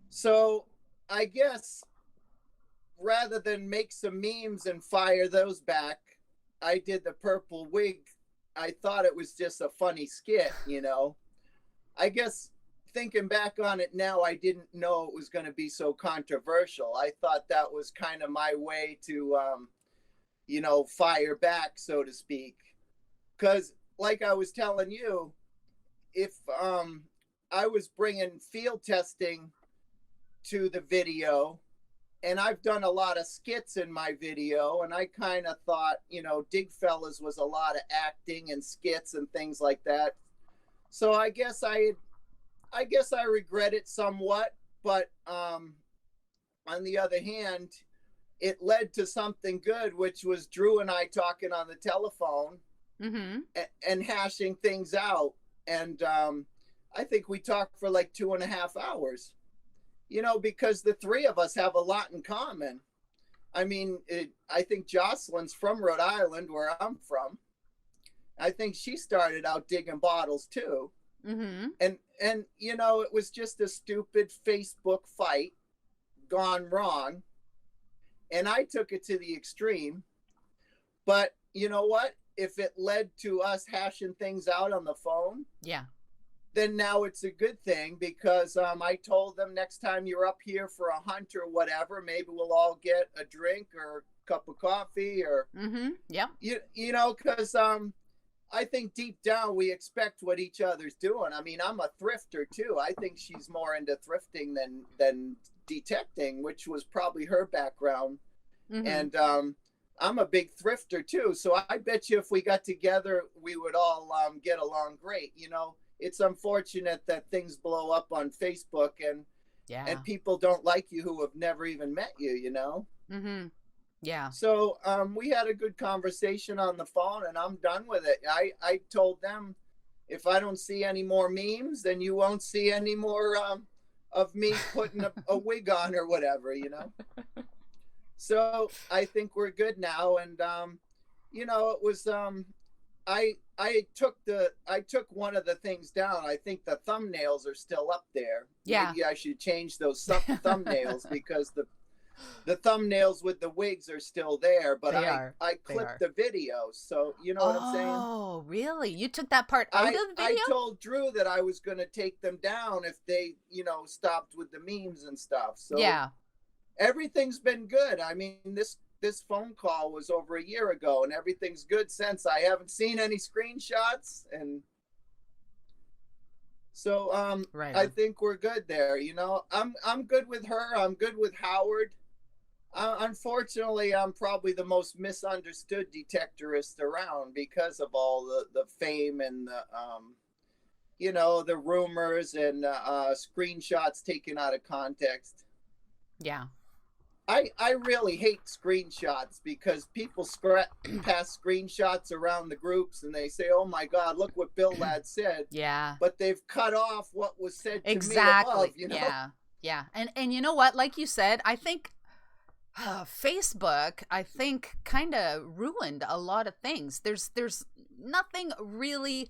So I guess rather than make some memes and fire those back, I did the purple wig. I thought it was just a funny skit, you know. I guess thinking back on it now, I didn't know it was going to be so controversial. I thought that was kind of my way to, you know, fire back, so to speak. Because like I was telling you, if I was bringing field testing to the video, and I've done a lot of skits in my video, and I kind of thought, you know, Digfellas was a lot of acting and skits and things like that. So I guess I regret it somewhat, but on the other hand, it led to something good, which was Drew and I talking on the telephone, mm-hmm. and hashing things out. And I think we talked for like 2.5 hours, you know, because the three of us have a lot in common. I mean, I think Jocelyn's from Rhode Island, where I'm from. I think she started out digging bottles too. Mm-hmm. And you know, it was just a stupid Facebook fight gone wrong, and I took it to the extreme. But you know what? If it led to us hashing things out on the phone, yeah, then now it's a good thing, because I told them next time you're up here for a hunt or whatever, maybe we'll all get a drink or a cup of coffee, or mm-hmm. Yeah, you know, because I think deep down we expect what each other's doing. I mean, I'm a thrifter too. I think she's more into thrifting than detecting, which was probably her background. Mm-hmm. And I'm a big thrifter too. So I bet you if we got together, we would all get along great. You know, it's unfortunate that things blow up on Facebook and people don't like you who have never even met you, you know? Mm-hmm. Yeah. So we had a good conversation on the phone, and I'm done with it. I told them, if I don't see any more memes, then you won't see any more of me putting a wig on or whatever, you know. So I think we're good now. And you know, it was I took one of the things down. I think the thumbnails are still up there. Yeah. Maybe I should change those thumbnails, because the thumbnails with the wigs are still there, but I clipped the videos, so you know what I'm saying? Oh, really? You took that part out of the video? I told Drew that I was going to take them down if they, you know, stopped with the memes and stuff. So yeah, everything's been good. I mean, this phone call was over a year ago, and everything's good since. I haven't seen any screenshots, and so right I think we're good there. You know, I'm good with her. I'm good with Howard. Unfortunately, I'm probably the most misunderstood detectorist around because of all the fame and the you know, the rumors and screenshots taken out of context. Yeah. I really hate screenshots, because people pass screenshots around the groups and they say, "Oh my God, look what Bill Ladd said." Yeah. But they've cut off what was said to me above, you know? Yeah. Yeah. And you know what? Like you said, I think Facebook, kind of ruined a lot of things. There's nothing really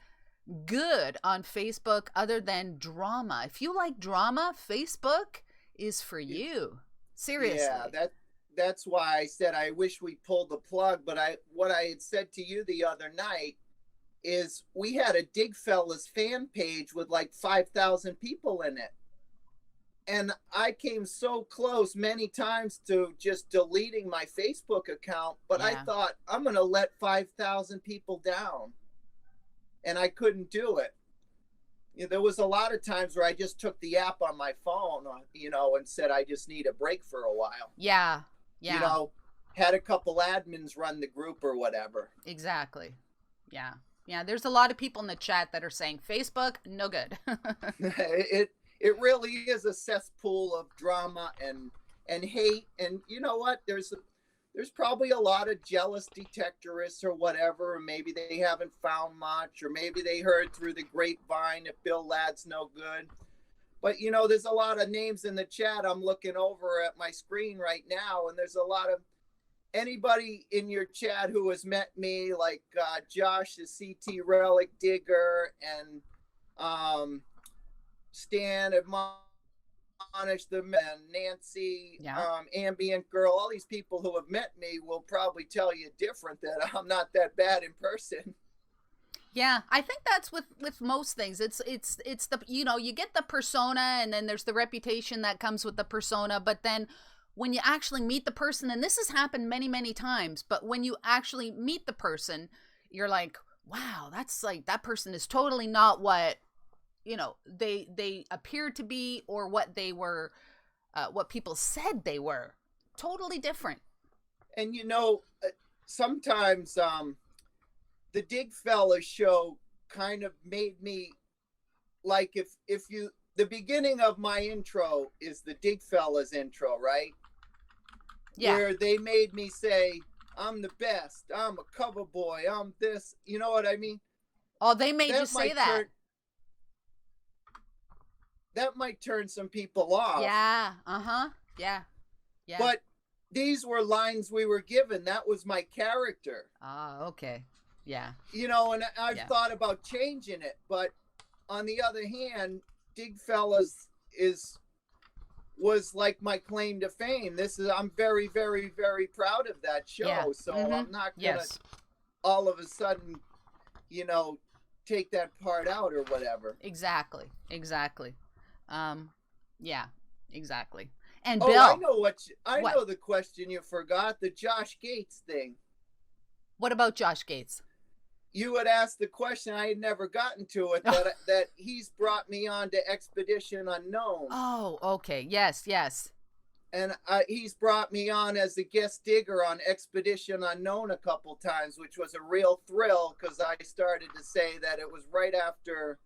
good on Facebook other than drama. If you like drama, Facebook is for you. Seriously. Yeah, that's why I said I wish we pulled the plug. But what I had said to you the other night is we had a 𝗥𝗢𝗪𝗧𝗏 fan page with like 5,000 people in it. And I came so close many times to just deleting my Facebook account, but I thought I'm going to let 5,000 people down. And I couldn't do it. You know, there was a lot of times where I just took the app on my phone, you know, and said I just need a break for a while. Yeah. Yeah. You know, had a couple admins run the group or whatever. Exactly. Yeah. Yeah. There's a lot of people in the chat that are saying Facebook, no good. It really is a cesspool of drama and hate. And you know what? There's probably a lot of jealous detectorists or whatever, or maybe they haven't found much, or maybe they heard through the grapevine that Bill Ladd's no good. But you know, there's a lot of names in the chat. I'm looking over at my screen right now, and there's a lot of anybody in your chat who has met me, like Josh, the CT Relic Digger, and Stan Admonish them, and Nancy, Ambient Girl, all these people who have met me will probably tell you different, that I'm not that bad in person. Yeah, I think that's with most things. It's the, you know, you get the persona, and then there's the reputation that comes with the persona, but then when you actually meet the person, and this has happened many, many times, but when you actually meet the person, you're like, wow, that's like, that person is totally not what, you know, they appeared to be, or what they were, what people said they were. Totally different. And you know, sometimes the 𝗥𝗢𝗪𝗧𝗏 show kind of made me, like, if you, the beginning of my intro is the 𝗥𝗢𝗪𝗧𝗏's intro, right? Yeah. Where they made me say, I'm the best, I'm a cover boy, I'm this, you know what I mean? Oh, they made you say that. That might turn some people off. Yeah. Yeah. Yeah. But these were lines we were given. That was my character. Okay. Yeah. You know, and I've thought about changing it, but on the other hand, 𝗥𝗢𝗪𝗧𝗏 was like my claim to fame. I'm very, very, very proud of that show. Yeah. So I'm not gonna all of a sudden, you know, take that part out or whatever. Exactly. Yeah, exactly. And Bill, I know the question you forgot, the Josh Gates thing. What about Josh Gates? You had asked the question, I had never gotten to it, that he's brought me on to Expedition Unknown. Oh, okay. Yes. And he's brought me on as a guest digger on Expedition Unknown a couple times, which was a real thrill, because I started to say that it was right after,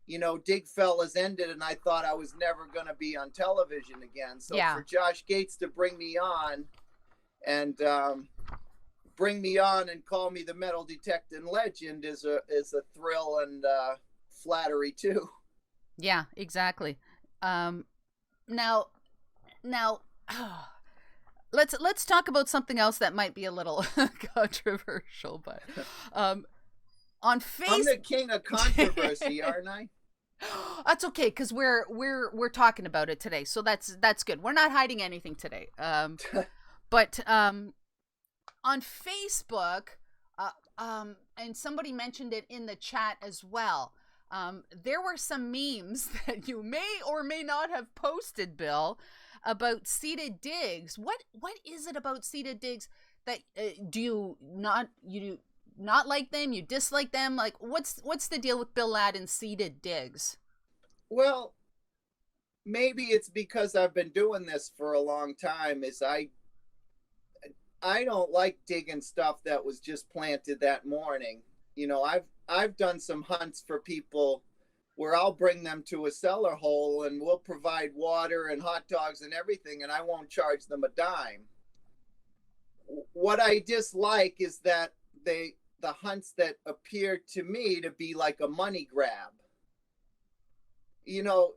you know, 𝗥𝗢𝗪𝗧𝗏 ended, and I thought I was never going to be on television again. So for Josh Gates to bring me on and call me the Metal Detecting Legend is a thrill and flattery too. Yeah, exactly. Now, let's talk about something else that might be a little controversial, but on Facebook, I'm the king of controversy, aren't I? That's okay, because we're talking about it today, so that's good. We're not hiding anything today. But on Facebook, and somebody mentioned it in the chat as well. There were some memes that you may or may not have posted, Bill, about seated digs. What is it about seated digs that do you not like them? You dislike them? Like, what's the deal with Bill Ladd and seated digs? Well, maybe it's because I've been doing this for a long time. I don't like digging stuff that was just planted that morning. You know, I've done some hunts for people where I'll bring them to a cellar hole and we'll provide water and hot dogs and everything, and I won't charge them a dime. What I dislike is that the hunts that appear to me to be like a money grab. You know,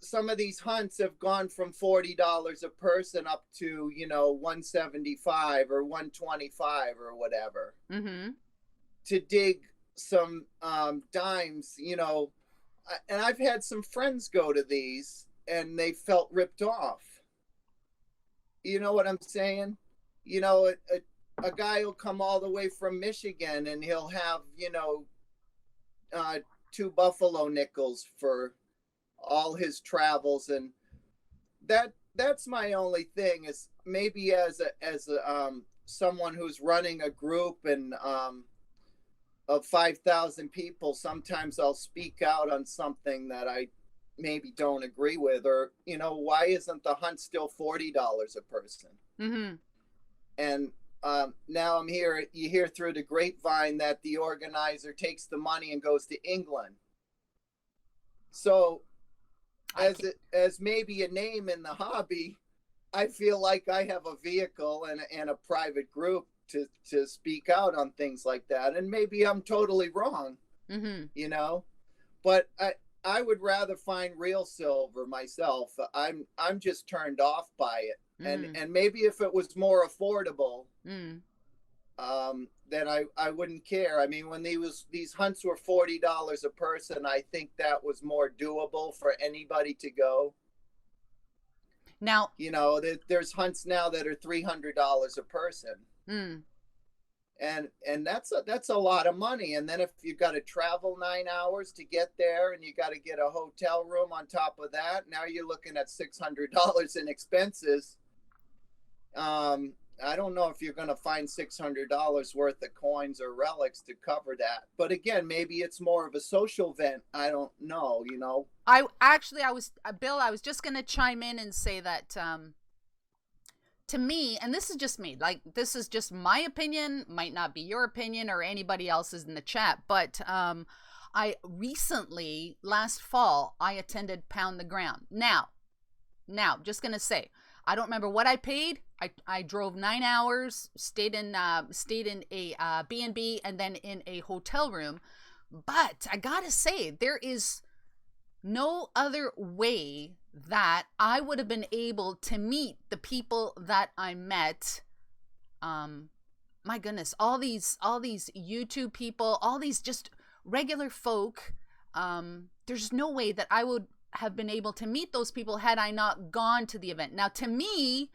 some of these hunts have gone from $40 a person up to, you know, $175 or $125 or whatever. Mm-hmm. to dig some dimes, and I've had some friends go to these and they felt ripped off. You know what I'm saying? A guy will come all the way from Michigan and he'll have, 2 buffalo nickels for all his travels. And that's my only thing, is maybe as someone who's running a group and of 5,000 people, sometimes I'll speak out on something that I maybe don't agree with, or why isn't the hunt still $40 a person? Mm-hmm. And now you hear through the grapevine that the organizer takes the money and goes to England. So as maybe a name in the hobby, I feel like I have a vehicle and a private group to speak out on things like that. And maybe I'm totally wrong, mm-hmm. But I would rather find real silver myself. I'm just turned off by it. And maybe if it was more affordable, then I wouldn't care. I mean, when these hunts were $40 a person, I think that was more doable for anybody to go. Now, there's hunts now that are $300 a person. And that's a lot of money. And then if you got to travel 9 hours to get there, and you got to get a hotel room on top of that, now you're looking at $600 in expenses. I don't know if you're going to find $600 worth of coins or relics to cover that. But again, maybe it's more of a social event. I don't know, Bill, I was just going to chime in and say that, to me, and this is just me, like, this is just my opinion, might not be your opinion or anybody else's in the chat, but, I recently, last fall, I attended Pound the Ground. Now, just going to say, I don't remember what I paid. I drove 9 hours, stayed in a B&B, and then in a hotel room. But I gotta say, there is no other way that I would have been able to meet the people that I met. My goodness, all these YouTube people, all these just regular folk. There's no way that I would have been able to meet those people had I not gone to the event. Now, to me,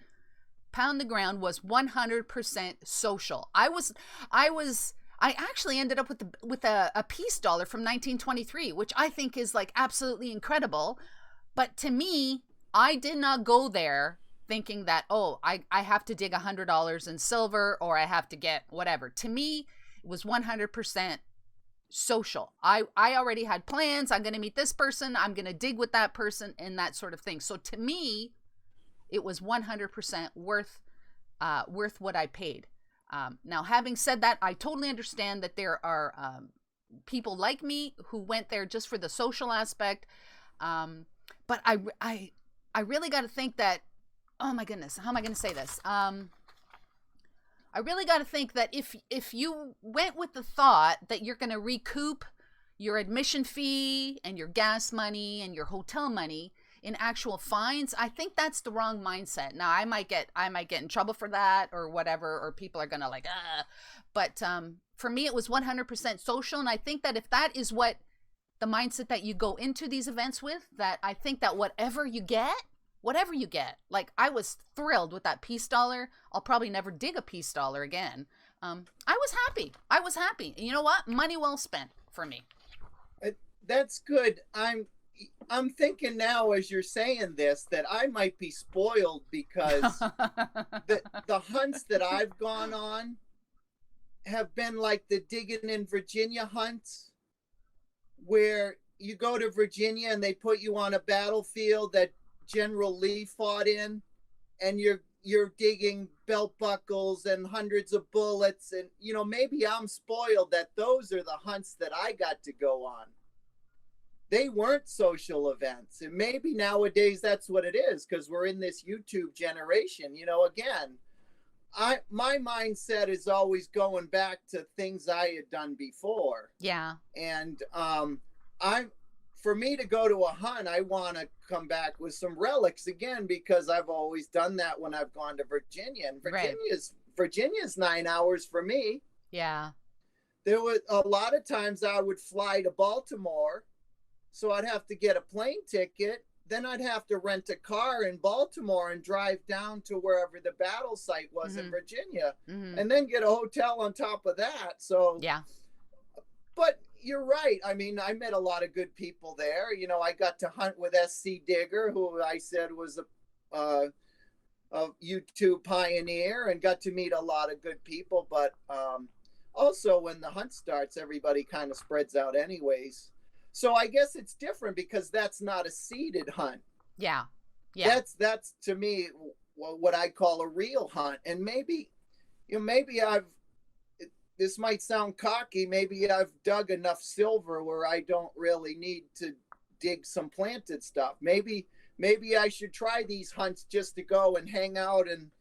Pound the Ground was 100% social. I actually ended up with a peace dollar from 1923, which I think is like absolutely incredible. But to me, I did not go there thinking that, I have to dig $100 in silver, or I have to get whatever. To me, it was 100% social. I already had plans. I'm going to meet this person. I'm going to dig with that person, and that sort of thing. So to me, it was 100% worth what I paid. Now, having said that, I totally understand that there are people like me who went there just for the social aspect. But I really got to think that, oh my goodness, how am I going to say this? I really got to think that if you went with the thought that you're going to recoup your admission fee and your gas money and your hotel money in actual fines, I think that's the wrong mindset. Now, I might get in trouble for that or whatever, or people are going to but for me, it was 100% social. And I think that if that is what the mindset that you go into these events with, that I think that whatever you get, like, I was thrilled with that peace dollar. I'll probably never dig a peace dollar again. I was happy. And you know what? Money well spent for me. That's good. I'm thinking now, as you're saying this, that I might be spoiled, because the hunts that I've gone on have been like the digging in Virginia hunts, where you go to Virginia and they put you on a battlefield that General Lee fought in, and you're digging belt buckles and hundreds of bullets, and maybe I'm spoiled that those are the hunts that I got to go on. They weren't social events, and maybe nowadays that's what it is, because we're in this YouTube generation. Again, my mindset is always going back to things I had done before. Yeah. And for me to go to a hunt, I want to come back with some relics again, because I've always done that when I've gone to Virginia. And Virginia's 9 hours for me. Yeah. there was a lot of times I would fly to Baltimore, so I'd have to get a plane ticket. Then I'd have to rent a car in Baltimore and drive down to wherever the battle site was in Virginia, and then get a hotel on top of that. So yeah. But you're right. I mean, I met a lot of good people there. You know, I got to hunt with SC Digger, who I said was a YouTube pioneer, and got to meet a lot of good people. But also, when the hunt starts, everybody kind of spreads out anyways. So I guess it's different because that's not a seeded hunt. Yeah. Yeah. That's to me what I call a real hunt. And maybe, maybe this might sound cocky. Maybe I've dug enough silver where I don't really need to dig some planted stuff. Maybe I should try these hunts just to go and hang out and,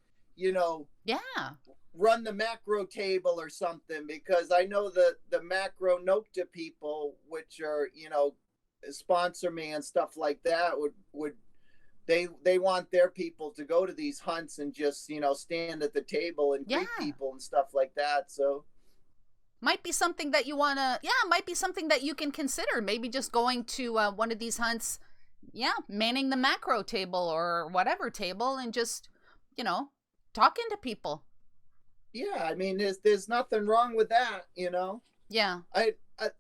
run the macro table or something, because I know the macro 𝗏𝗏𝗧𝗏𝗏 people, which are, sponsor me and stuff like that, would they want their people to go to these hunts and just, stand at the table and greet people and stuff like that. So might be something that you want to, might be something that you can consider. Maybe just going to one of these hunts, manning the macro table or whatever table and just, talking to people. Yeah, I mean, there's nothing wrong with that, Yeah. I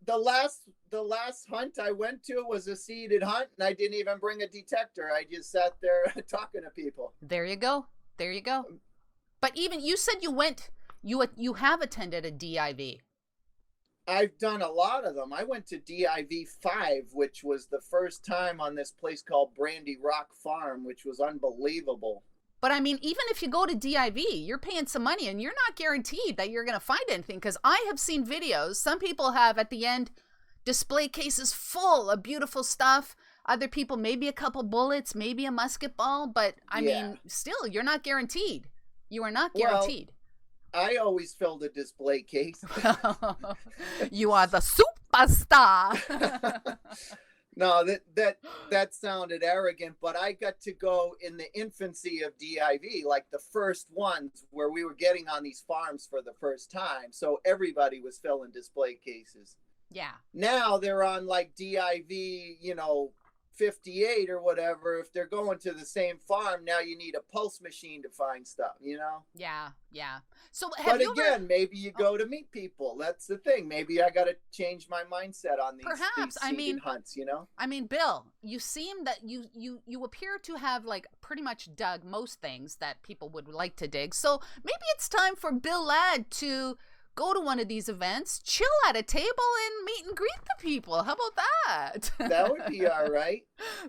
the last hunt I went to was a seeded hunt, and I didn't even bring a detector. I just sat there talking to people. There you go. But even you said you have attended a DIV. I've done a lot of them. I went to DIV 5, which was the first time on this place called Brandy Rock Farm, which was unbelievable. But I mean, even if you go to DIV, you're paying some money and you're not guaranteed that you're going to find anything, because I have seen videos. Some people have at the end display cases full of beautiful stuff. Other people, maybe a couple bullets, maybe a musket ball. But I mean, still, you're not guaranteed. You are not guaranteed. Well, I always filled a display case. You are the superstar. No, that sounded arrogant, but I got to go in the infancy of DIV, like the first ones where we were getting on these farms for the first time. So everybody was filling display cases. Yeah. Now they're on like DIV, 58 or whatever. If they're going to the same farm, now you need a pulse machine to find stuff, Yeah. So but again, maybe you go to meet people. That's the thing. Maybe I got to change my mindset on these seeded hunts, I mean, Bill, you seem that you appear to have like pretty much dug most things that people would like to dig. So maybe it's time for Bill Ladd to go to one of these events, chill at a table, and meet and greet the people. How about that? That would be all right.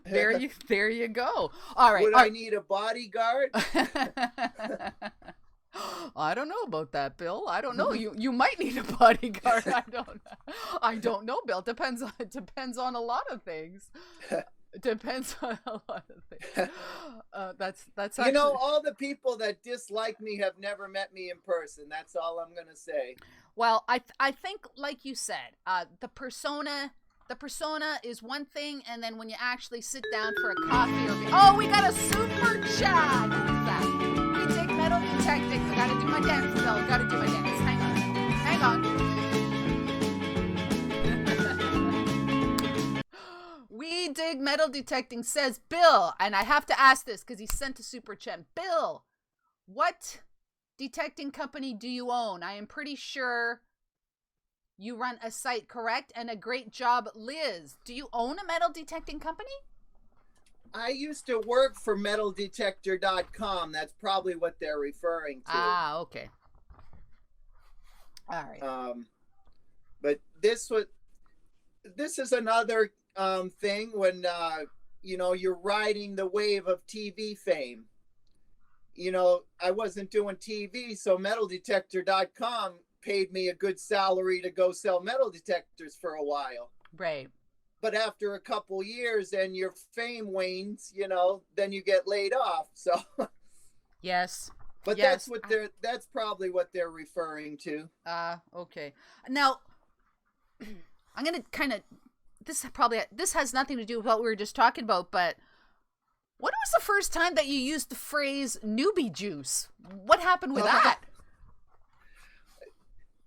There you go. All right. Would I need a bodyguard? I don't know about that, Bill. I don't know. You might need a bodyguard. I don't know, Bill. Depends on a lot of things. Depends on a lot of things. That's actually... all the people that dislike me have never met me in person. That's all I'm gonna say. Well, I think, like you said, the persona is one thing, and then when you actually sit down for a coffee we got a super chat. Look at that. We dig metal detecting. I gotta do my dance, Bill. Gotta do my dance. Hang on. We dig metal detecting, says Bill, and I have to ask this because he sent a super chat. Bill, what detecting company do you own? I am pretty sure you run a site, correct? And a great job, Liz. Do you own a metal detecting company? I used to work for MetalDetector.com. That's probably what they're referring to. Ah, okay. All right. But this is another thing when you're riding the wave of TV fame. I wasn't doing TV, so MetalDetector.com paid me a good salary to go sell metal detectors for a while. Right. But after a couple years and your fame wanes, then you get laid off. So yes. But yes. That's probably what they're referring to. Okay. Now I'm gonna kind of this has nothing to do with what we were just talking about, but when was the first time that you used the phrase newbie juice? What happened with that?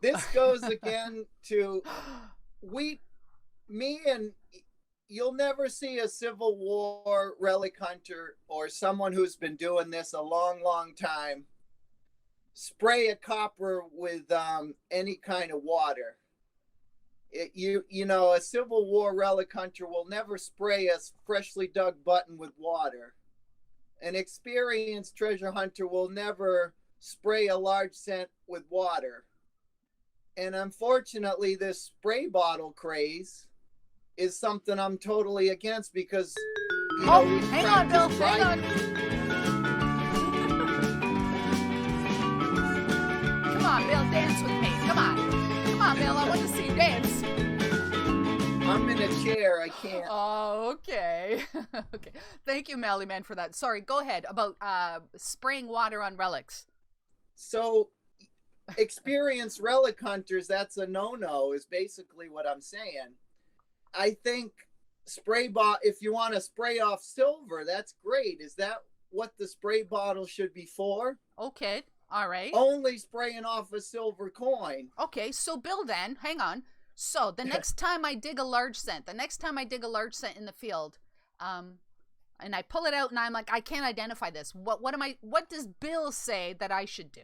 this goes again to me and you'll never see a Civil War relic hunter or someone who's been doing this a long, long time spray a copper with any kind of water. You know, a Civil War relic hunter will never spray a freshly dug button with water. An experienced treasure hunter will never spray a large scent with water. And unfortunately, this spray bottle craze is something I'm totally against because, you know, hang on, Bill, hang on. Come on, Bill, dance with me. Come on, Bill, I want to see you dance. I'm in a chair, I can't. Oh, okay. Okay. Thank you, Melly Man, for that. Sorry, go ahead about spraying water on relics. So, experienced relic hunters, that's a no-no, is basically what I'm saying. I think if you want to spray off silver, that's great. Is that what the spray bottle should be for? Okay, all right. Only spraying off a silver coin. Okay, so Bill, then, hang on. So the next time I dig a large scent, in the field, and I pull it out and I'm like, I can't identify this. What does Bill say that I should do?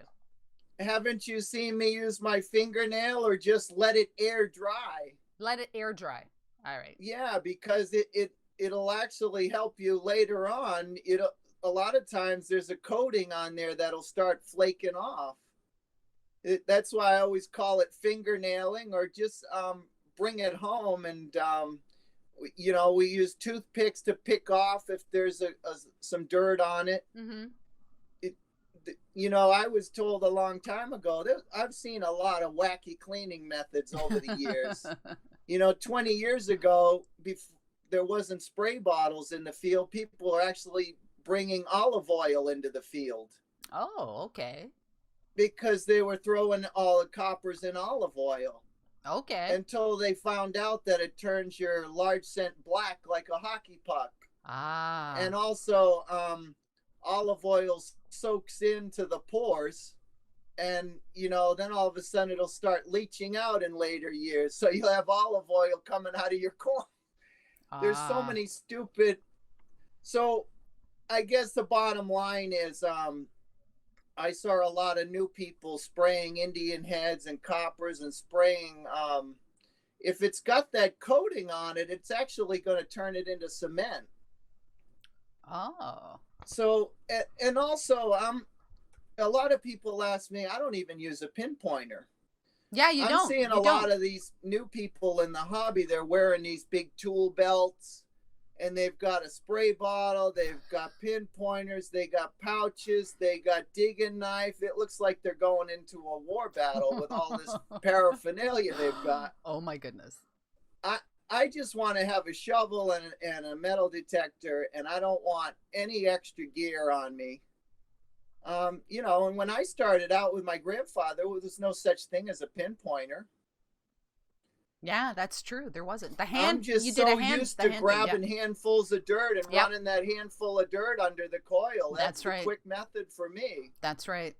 Haven't you seen me use my fingernail or just let it air dry? Let it air dry. All right. Yeah, because it'll actually help you later on. A lot of times there's a coating on there that'll start flaking off. That's why I always call it fingernailing, or just bring it home and you know, we use toothpicks to pick off if there's some dirt on it. Mm-hmm. You know, I was told a long time ago that I've seen a lot of wacky cleaning methods over the years. You know, 20 years ago, there wasn't spray bottles in the field. People are actually bringing olive oil into the field. Oh, okay. Because they were throwing all the coppers in olive oil. Okay. Until they found out that it turns your large scent black like a hockey puck. Ah. And also, olive oil soaks into the pores. And, you know, then all of a sudden it'll start leaching out in later years. So you'll have olive oil coming out of your coin. There's so many stupid. So I guess the bottom line is I saw a lot of new people spraying Indian heads and coppers and spraying. If it's got that coating on it, it's actually going to turn it into cement. Oh. So, and also, a lot of people ask me, I don't even use a pinpointer. Yeah, you don't. I'm seeing a lot of these new people in the hobby. They're wearing these big tool belts, and they've got a spray bottle. They've got pinpointers. They got pouches. They got digging knife. It looks like they're going into a war battle with all this paraphernalia they've got. Oh my goodness. I just want to have a shovel and a metal detector, and I don't want any extra gear on me. You know, and when I started out with my grandfather, there was no such thing as a pinpointer. Yeah, that's true. There wasn't. I'm just used to grabbing handfuls of dirt and running that handful of dirt under the coil. That's right. A quick method for me. That's right.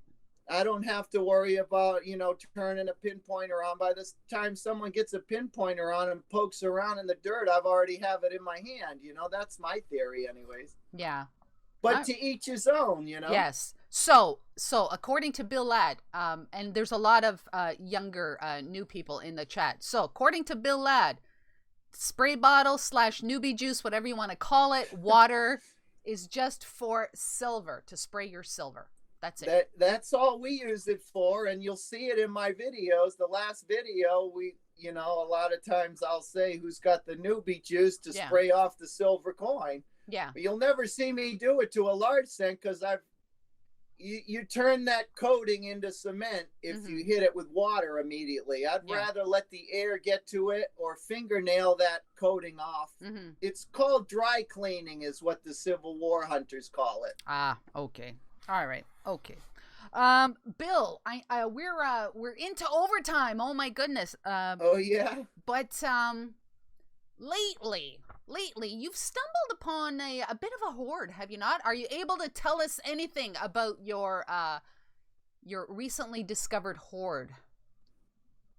I don't have to worry about, you know, turning a pinpointer on. By the time someone gets a pinpointer on and pokes around in the dirt, I've already have it in my hand. You know, that's my theory anyways. Yeah. But to each his own, you know? Yes. So according to Bill Ladd, and there's a lot of younger new people in the chat. So according to Bill Ladd, spray bottle / newbie juice, whatever you want to call it, water is just for silver, to spray your silver. That's it. That's all we use it for, and you'll see it in my videos. The last video, you know, a lot of times I'll say who's got the newbie juice to spray off the silver coin. Yeah. But you'll never see me do it to a large scent because you turn that coating into cement if you hit it with water immediately. I'd rather let the air get to it or fingernail that coating off. It's called dry cleaning is what the Civil War hunters call it. Ah, okay. All right. Okay. Bill, we're into overtime. Oh my goodness. Oh yeah. But lately you've stumbled upon a bit of a hoard, have you not? Are you able to tell us anything about your recently discovered hoard?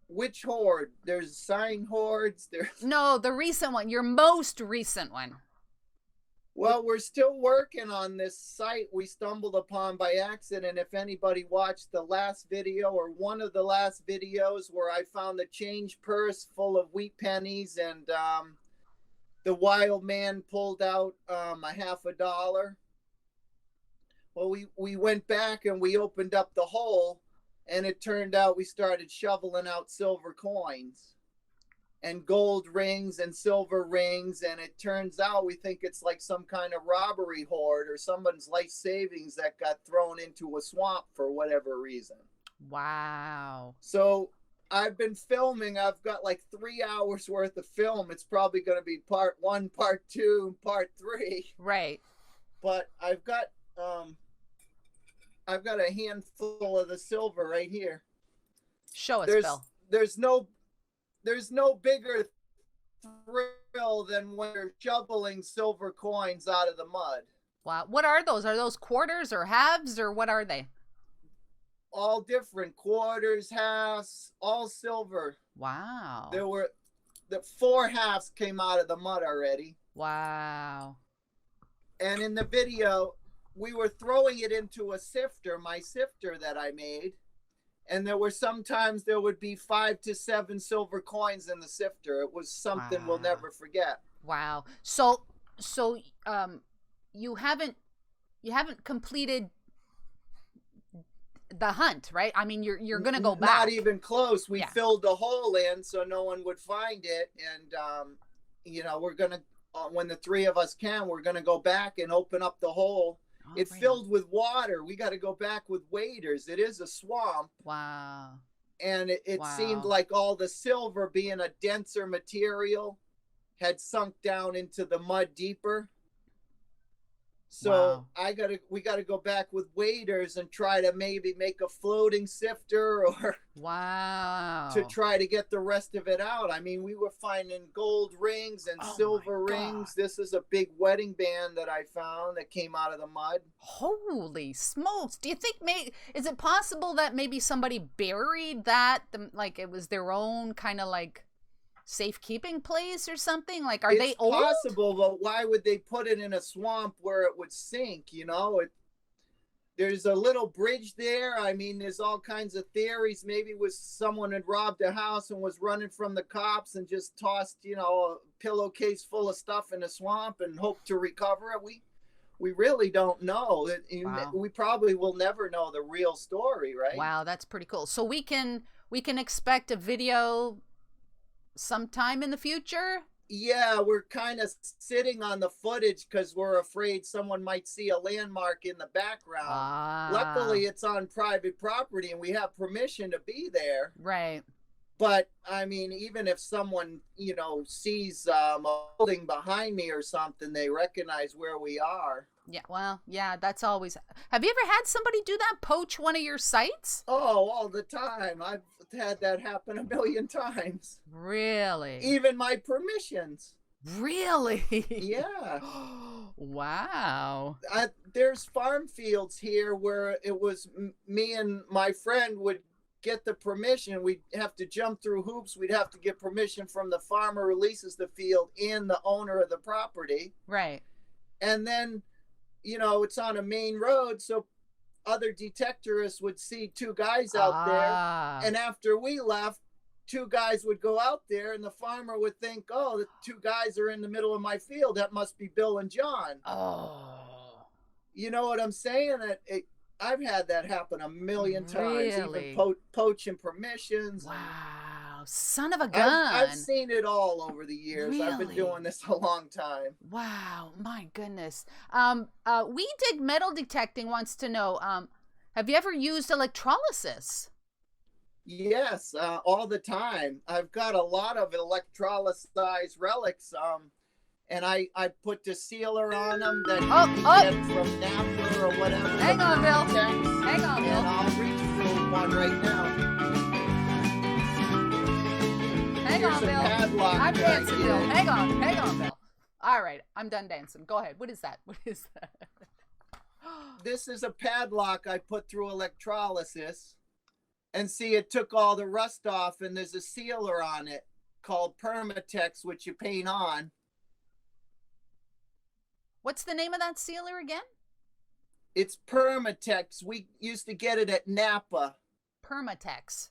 Which hoard? There's sign hoards. No, the recent one, your most recent one. Well, we're still working on this site we stumbled upon by accident. If anybody watched the last video or one of the last videos where I found the change purse full of wheat pennies and the wild man pulled out $50. Well, we went back and we opened up the hole, and it turned out we started shoveling out silver coins and gold rings and silver rings, and it turns out we think it's like some kind of robbery hoard or someone's life savings that got thrown into a swamp for whatever reason. Wow. So I've been filming. I've got like 3 hours worth of film. It's probably going to be part 1, part 2, and part 3. Right. But I've got a handful of the silver right here. Show us, Bill. There's no bigger thrill than when you're shoveling silver coins out of the mud. Wow. What are those? Are those quarters or halves, or what are they? All different, quarters, halves, all silver. Wow. The 4 halves came out of the mud already. Wow. And in the video, we were throwing it into a sifter, my sifter that I made. And sometimes there would be 5 to 7 silver coins in the sifter. It was something we'll never forget. Wow. So you haven't completed the hunt, right? I mean, you're gonna go back. Not even close. We filled the hole in so no one would find it, and we're gonna when the 3 of us can, we're gonna go back and open up the hole. It filled with water. We got to go back with waders. It is a swamp. Wow. And it seemed like all the silver, being a denser material, had sunk down into the mud deeper. So we got to go back with waders and try to maybe make a floating sifter or to try to get the rest of it out. I mean, we were finding gold rings and silver rings. This is a big wedding band that I found that came out of the mud. Holy smokes. Do you think is it possible that maybe somebody buried that, like it was their own kind of like safekeeping place or something? Like, are they old? It's possible, but why would they put it in a swamp where it would sink? There's a little bridge there. I mean, there's all kinds of theories. Maybe someone had robbed a house and was running from the cops and just tossed, a pillowcase full of stuff in the swamp and hoped to recover it. We really don't know. Wow. We probably will never know the real story, right? Wow, that's pretty cool. So we can expect a video sometime in the future? Yeah, we're kind of sitting on the footage because we're afraid someone might see a landmark in the background. Luckily, it's on private property and we have permission to be there. Right. But, I mean, even if someone, sees a building behind me or something, they recognize where we are. Yeah, well, yeah, that's always... Have you ever had somebody do that, poach one of your sites? Oh, all the time. I've had that happen a million times. Really? Even my permissions. Really? Yeah. Wow. There's farm fields here where it was me and my friend would get the permission. We'd have to jump through hoops. We'd have to get permission from the farmer who releases the field and the owner of the property. Right. And then, it's on a main road, so other detectorists would see 2 guys out there. And after we left, 2 guys would go out there, and the farmer would think, oh, the 2 guys are in the middle of my field. That must be Bill and John. Oh. You know what I'm saying? I've had that happen a million times, Really? even poaching permissions. Wow, son of a gun. I've seen it all over the years. Really? I've been doing this a long time. Wow, my goodness. We Dig Metal Detecting wants to know, have you ever used electrolysis? Yes, all the time. I've got a lot of electrolyzed relics. And I put the sealer on them that you get from Napa or whatever. Hang on, Bill. Hang on, Bill. And I'll reach for one right now. Hang on, Bill. Padlock I'm dancing, here. Bill. Hang on, Bill. All right, I'm done dancing. Go ahead. What is that? This is a padlock I put through electrolysis. And see, it took all the rust off, and there's a sealer on it called Permatex, which you paint on. What's the name of that sealer again? It's Permatex. We used to get it at Napa. Permatex.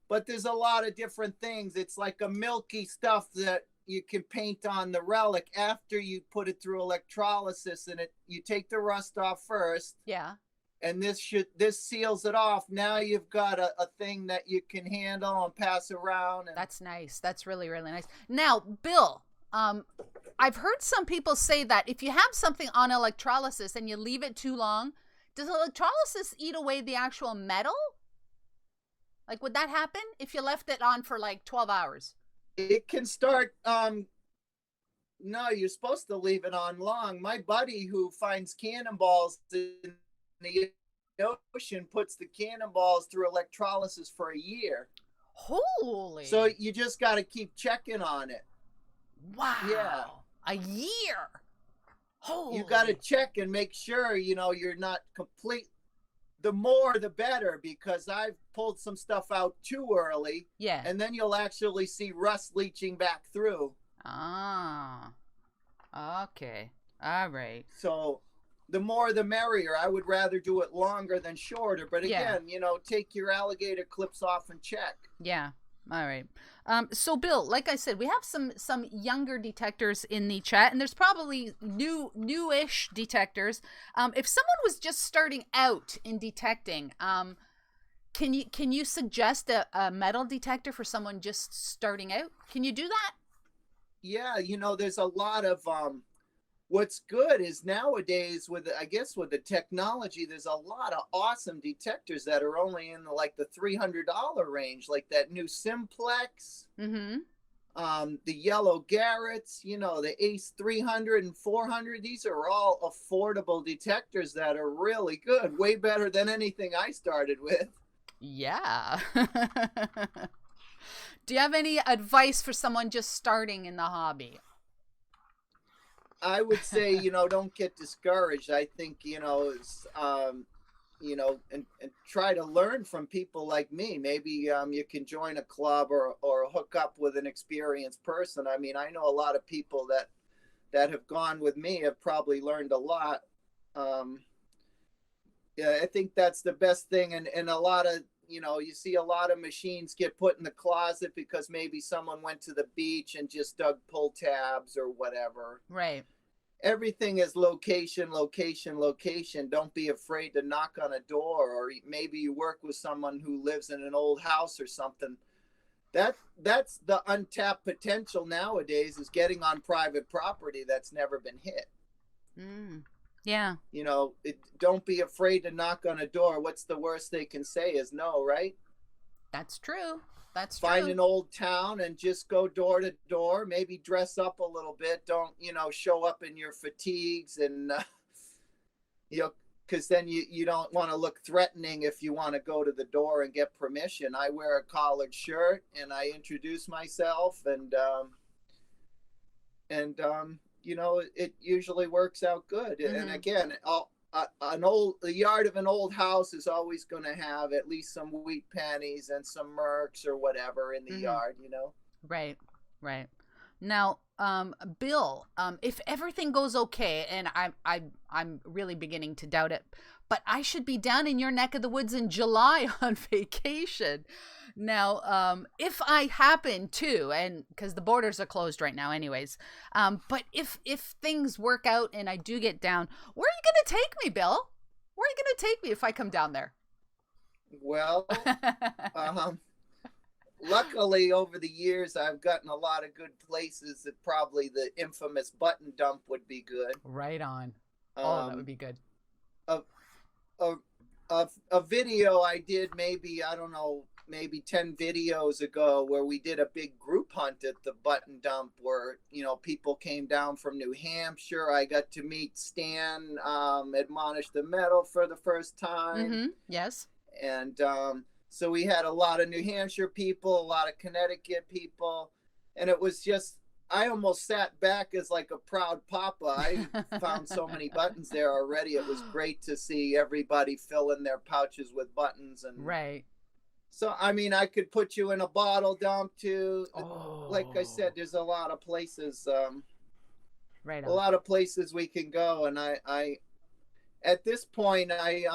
But there's a lot of different things. It's like a milky stuff that you can paint on the relic after you put it through electrolysis, and you take the rust off first. Yeah. And this seals it off. Now you've got a thing that you can handle and pass around. And that's nice. That's really, really nice. Now, Bill, I've heard some people say that if you have something on electrolysis and you leave it too long, does electrolysis eat away the actual metal? Like, would that happen if you left it on for like 12 hours? It can start, no, you're supposed to leave it on long. My buddy who finds cannonballs in the ocean puts the cannonballs through electrolysis for a year. Holy. So you just got to keep checking on it. Wow. Yeah. A year. Holy. You got to check and make sure, you're not complete. The more, the better, because I've pulled some stuff out too early. Yeah. And then you'll actually see rust leaching back through. Ah. Okay. All right. So the more, the merrier. I would rather do it longer than shorter. But again, take your alligator clips off and check. Yeah. All right. So Bill, like I said, we have some younger detectors in the chat, and there's probably newish detectors. If someone was just starting out in detecting, can you suggest a metal detector for someone just starting out? Can you do that? Yeah, there's a lot of what's good is nowadays with the technology, there's a lot of awesome detectors that are only in the $300 range, like that new Simplex, the yellow Garrett's, the Ace 300 and 400. These are all affordable detectors that are really good, way better than anything I started with. Yeah. Do you have any advice for someone just starting in the hobby? I would say, don't get discouraged. I think, and try to learn from people like me. Maybe you can join a club or hook up with an experienced person. I mean, I know a lot of people that have gone with me have probably learned a lot. Yeah, I think that's the best thing. And a lot of, you see a lot of machines get put in the closet because maybe someone went to the beach and just dug pull tabs or whatever. Right. Everything is location, location, location. Don't be afraid to knock on a door, or maybe you work with someone who lives in an old house or something. That's the untapped potential nowadays, is getting on private property that's never been hit. Yeah. Don't be afraid to knock on a door. What's the worst they can say is no, right? That's true. That's Find true. an old town and just go door to door. Maybe dress up a little bit. Don't, show up in your fatigues and, because then you don't want to look threatening if you want to go to the door and get permission. I wear a collared shirt and I introduce myself, and it usually works out good. And again, the yard of an old house is always going to have at least some wheat pennies and some mercs or whatever in the yard, Right. Now, Bill, if everything goes okay, and I'm really beginning to doubt it, but I should be down in your neck of the woods in July on vacation. Now, if I happen to, and because the borders are closed right now anyways, but if things work out and I do get down, where are you going to take me, Bill? Where are you going to take me if I come down there? Well, luckily over the years, I've gotten a lot of good places. That probably the infamous button dump would be good. Right on. That would be good. A video I did maybe 10 videos ago, where we did a big group hunt at the button dump, where people came down from New Hampshire. I got to meet Stan, Admonish the Metal, for the first time. Yes. And so we had a lot of New Hampshire people, a lot of Connecticut people, and it was just, I almost sat back as like a proud papa. I found so many buttons there already. It was great to see everybody fill in their pouches with buttons. And right. So, I mean, I could put you in a bottle dump too. Oh. Like I said, there's a lot of places, Right a on. lot of places we can go. And at this point, I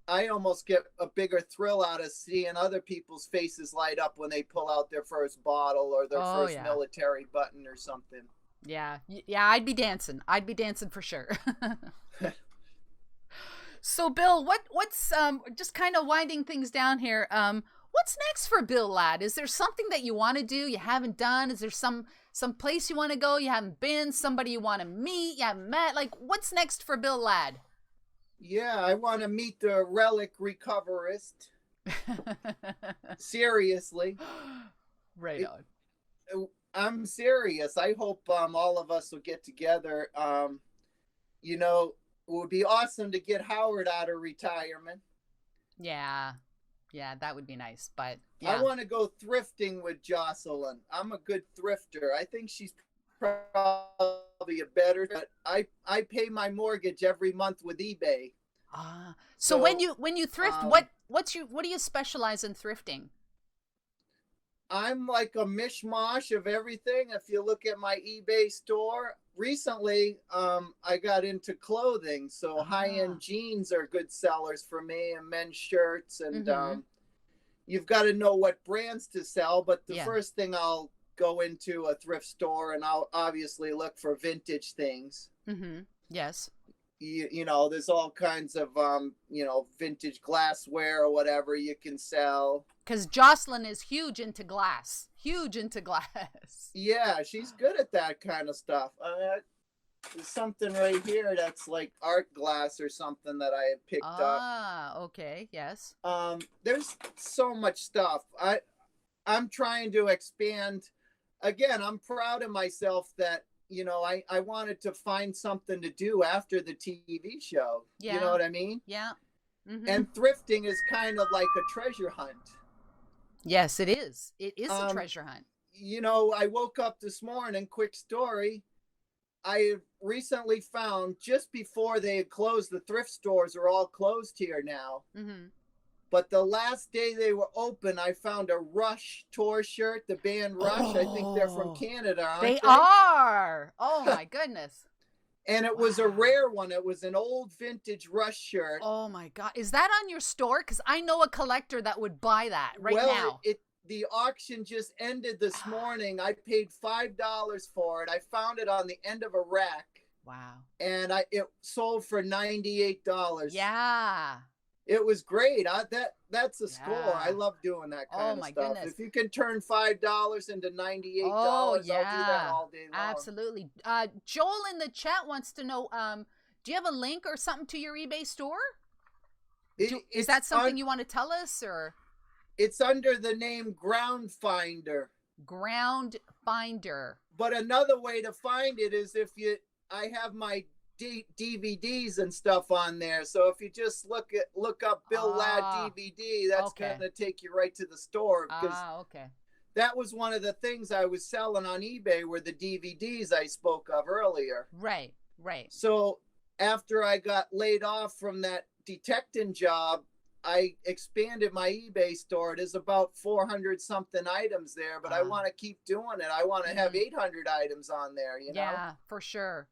almost get a bigger thrill out of seeing other people's faces light up when they pull out their first bottle or their first yeah. military button or something. Yeah. Yeah, I'd be dancing. I'd be dancing for sure. So Bill, what's just kind of winding things down here, what's next for Bill Ladd? Is there something that you want to do you haven't done? Is there some place you want to go you haven't been, somebody you want to meet you haven't met? Like, what's next for Bill Ladd? Yeah, I want to meet the relic recoverist. Seriously. Right on. I'm serious. I hope all of us will get together. You know, it would be awesome to get Howard out of retirement. Yeah, that would be nice. But yeah. I want to go thrifting with Jocelyn. I'm a good thrifter. I think she's probably a better. But I pay my mortgage every month with eBay. So when you thrift, what do you specialize in thrifting? I'm like a mishmash of everything. If you look at my eBay store, recently I got into clothing, so high-end jeans are good sellers for me, and men's shirts, and you've got to know what brands to sell. But the first thing, I'll go into a thrift store and I'll obviously look for vintage things. Yes. You know, there's all kinds of you know, vintage glassware or whatever you can sell. Because Jocelyn is huge into glass. Yeah, she's good at that kind of stuff. There's something right here that's like art glass or something that I had picked up. Okay, yes. There's so much stuff. I'm trying to expand. Again, I'm proud of myself that, you know, I wanted to find something to do after the TV show. Yeah. You know what I mean? Yeah. And thrifting is kind of like a treasure hunt. Yes, it is. It is a treasure hunt. You know, I woke up this morning, quick story. I recently found, just before they had closed, the thrift stores are all closed here now. But the last day they were open, I found a Rush tour shirt, the band Rush. I think they're from Canada, aren't they? They are. Oh, my goodness. And it was a rare one. It was an old vintage Rush shirt. Oh, my God. Is that on your store? Because I know a collector that would buy that now. The auction just ended this morning. I paid $5 for it. I found it on the end of a rack. Wow. And it sold for $98. Yeah. It was great. That's a score. I love doing that kind of stuff. Goodness. If you can turn $5 into $98, I'll do that all day long. Absolutely. Joel in the chat wants to know, do you have a link or something to your eBay store? Is that something you want to tell us, or? It's under the name Ground Finder. Ground Finder. But another way to find it is I have my DVDs and stuff on there. So if you just look up Bill Ladd DVD, that's going to take you right to the store. Okay. That was one of the things I was selling on eBay, were the DVDs I spoke of earlier. Right. So after I got laid off from that detecting job, I expanded my eBay store. There's about 400 something items there, but I want to keep doing it. I want to have 800 items on there, you know? Yeah, for sure.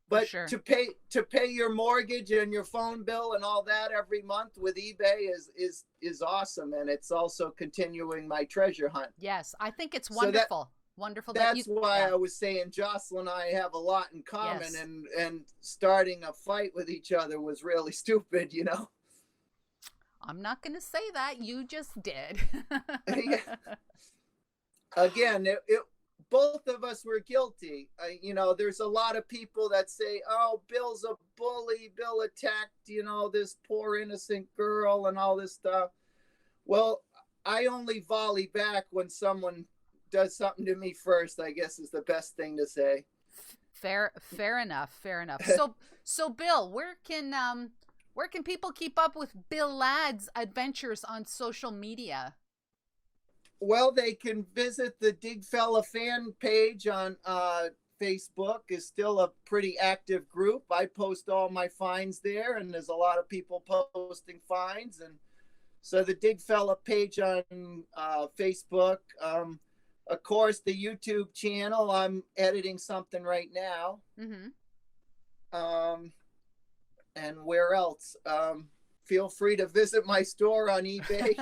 But to pay your mortgage and your phone bill and all that every month with eBay is awesome, and it's also continuing my treasure hunt. Yes, I think it's wonderful. Wonderful. That's why I was saying Jocelyn and I have a lot in common, and starting a fight with each other was really stupid, you know? I'm not going to say that. You just did. Again, both of us were guilty. You know, there's a lot of people that say, oh, Bill's a bully. Bill attacked, you know, this poor innocent girl and all this stuff. Well, I only volley back when someone does something to me first, I guess, is the best thing to say. Fair enough. So Bill, where can people keep up with Bill Ladd's adventures on social media? Well, they can visit the Digfella fan page on Facebook. Is still a pretty active group. I post all my finds there, and there's a lot of people posting finds. And So the Dig Fella page on Facebook. Of course, the YouTube channel. I'm editing something right now. And where else? Feel free to visit my store on eBay.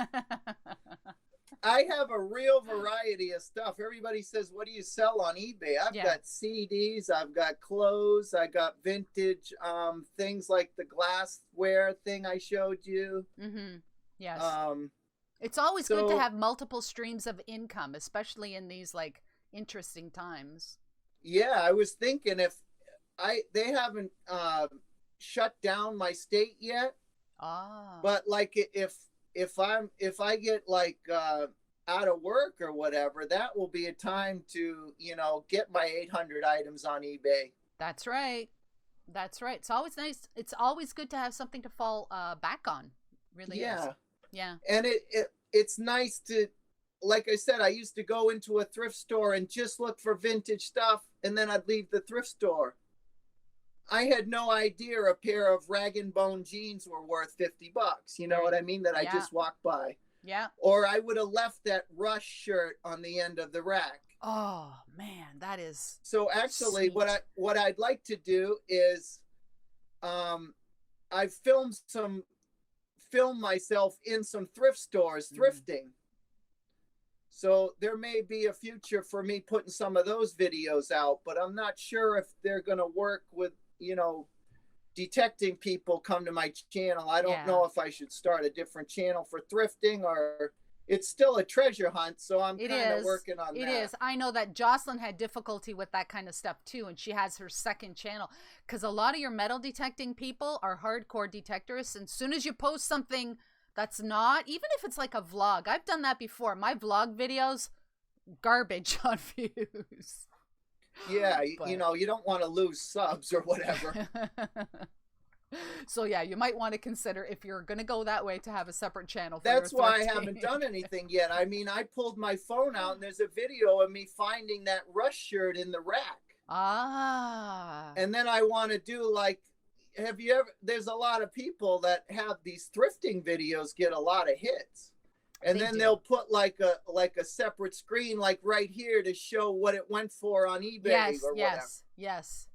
I have a real variety of stuff. Everybody says, what do you sell on eBay? I've got CDs, I've got clothes, I got vintage things like the glassware thing I showed you. Yes. It's always good to have multiple streams of income, especially in these like interesting times. Yeah, I was thinking if they haven't shut down my state yet. But like if I get like out of work or whatever, that will be a time to, you know, get my 800 items on eBay. That's right. That's right. It's always nice. It's always good to have something to fall back on. Really is. Yeah. And it's nice to, like I said, I used to go into a thrift store and just look for vintage stuff, and then I'd leave the thrift store. I had no idea a pair of rag and bone jeans were worth $50. You know what I mean? That I just walked by. Yeah. Or I would have left that Rush shirt on the end of the rack. Oh man, that is so actually sweet. What I'd like to do is I've filmed myself in some thrift stores thrifting. So there may be a future for me putting some of those videos out, but I'm not sure if they're going to work with, you know, detecting people come to my channel. I don't know if I should start a different channel for thrifting, or it's still a treasure hunt. So I'm kind of working on that. It is. I know that Jocelyn had difficulty with that kind of stuff too. And she has her second channel because a lot of your metal detecting people are hardcore detectors. And as soon as you post something that's not, even if it's like a vlog, I've done that before. My vlog videos, garbage on views. Yeah, you know, you don't want to lose subs or whatever. So yeah, you might want to consider, if you're going to go that way, to have a separate channel for That's why I haven't done anything yet. I mean, I pulled my phone out and there's a video of me finding that Rush shirt in the rack. And then I want to do like, have you ever, there's a lot of people that have these thrifting videos get a lot of hits. And then they'll put like a separate screen, like right here, to show what it went for on eBay or whatever. Yes.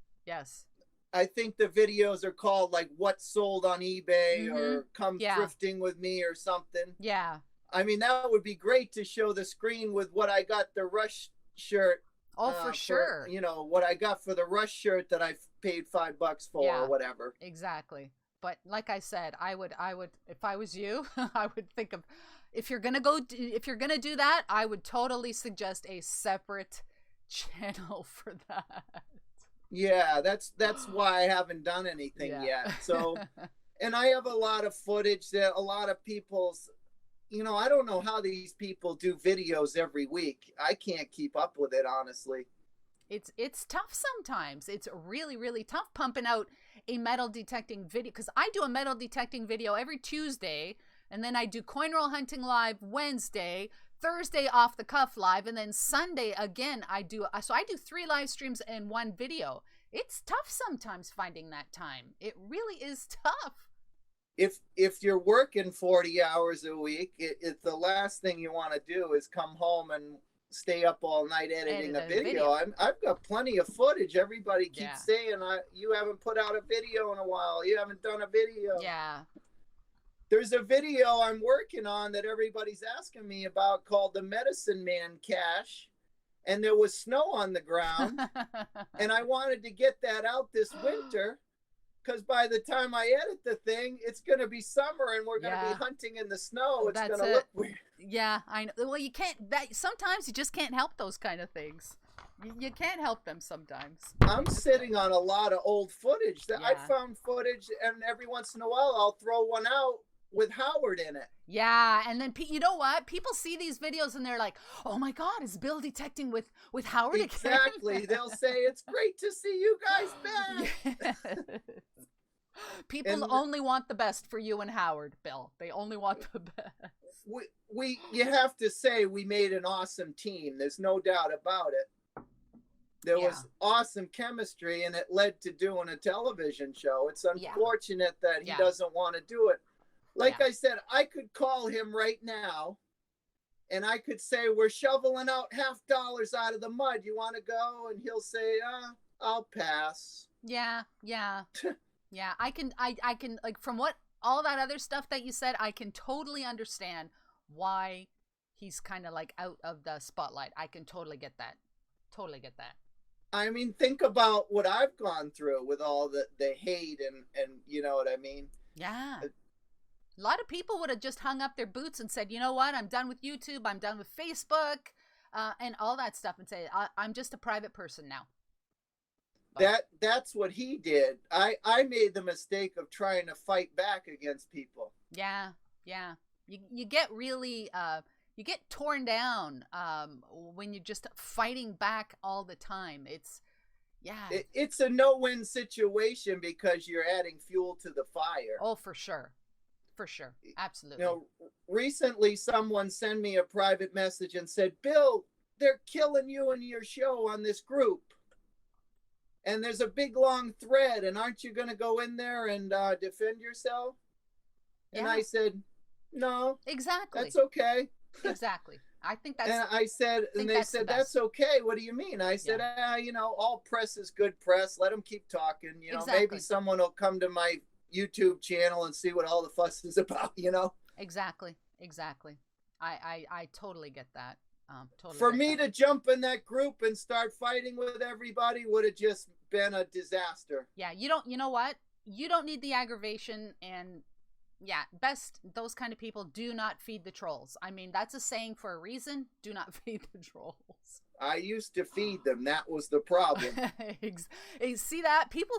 I think the videos are called like "What Sold on eBay" or "Come Thrifting with Me" or something. Yeah. I mean, that would be great to show the screen with what I got the Rush shirt. Oh, for sure. You know, what I got for the Rush shirt that I paid $5 for or whatever. Exactly. But like I said, I would, if I was you, I would think of, if you're going to do that, I would totally suggest a separate channel for that. Yeah, that's why I haven't done anything yet. So, and I have a lot of footage that a lot of people's, you know, I don't know how these people do videos every week. I can't keep up with it, honestly. It's tough sometimes. It's really, really tough pumping out a metal detecting video, because I do a metal detecting video every Tuesday, and then I do coin roll hunting live Wednesday, Thursday off the cuff live, and then Sunday again I do 3 live streams and 1 video. It's tough sometimes finding that time. It really is tough. If you're working 40 hours a week, the last thing you want to do is come home and stay up all night editing a video. I've got plenty of footage. Everybody keeps saying you haven't put out a video in a while. You haven't done a video. Yeah. There's a video I'm working on that everybody's asking me about called the Medicine Man Cache, and there was snow on the ground, and I wanted to get that out this winter, because by the time I edit the thing, it's going to be summer and we're going to be hunting in the snow. It's going to look weird. Yeah, I know. Well, you can't. Sometimes you just can't help those kind of things. You can't help them sometimes. I'm sitting on a lot of old footage that I found footage, and every once in a while I'll throw one out with Howard in it. Yeah, and then you know what? People see these videos and they're like, "Oh my God, is Bill detecting with Howard again?" Exactly. They'll say, "It's great to see you guys back." People only want the best for you and Howard, Bill. They only want the best. You have to say we made an awesome team. There's no doubt about it. There was awesome chemistry, and it led to doing a television show. It's unfortunate that he doesn't want to do it. Like I said, I could call him right now and I could say, we're shoveling out $50 out of the mud. You want to go? And he'll say, I'll pass. Yeah. Yeah. I can like, from what all that other stuff that you said, I can totally understand why he's kind of like out of the spotlight. I can totally get that. Totally get that. I mean, think about what I've gone through with all the hate and you know what I mean? Yeah. A lot of people would have just hung up their boots and said, you know what? I'm done with YouTube. I'm done with Facebook and all that stuff, and say, I'm just a private person now. That's what he did. I made the mistake of trying to fight back against people. Yeah. You get really you get torn down when you're just fighting back all the time. It's a no-win situation because you're adding fuel to the fire. Oh, for sure. Absolutely. You know, recently someone sent me a private message and said, Bill, they're killing you and your show on this group. And there's a big long thread, and aren't you going to go in there and defend yourself? And I said, no. Exactly. That's okay. Exactly. I think that's... And I said, and they said, that's okay. What do you mean? I said, you know, all press is good press. Let them keep talking. You know, maybe someone will come to my YouTube channel and see what all the fuss is about, you know? Exactly. I totally get that. Totally. For me to jump in that group and start fighting with everybody would have just been a disaster. Yeah, you know what? You don't need the aggravation, and best those kind of people do not feed the trolls. I mean, that's a saying for a reason. Do not feed the trolls. I used to feed them. That was the problem. See that? People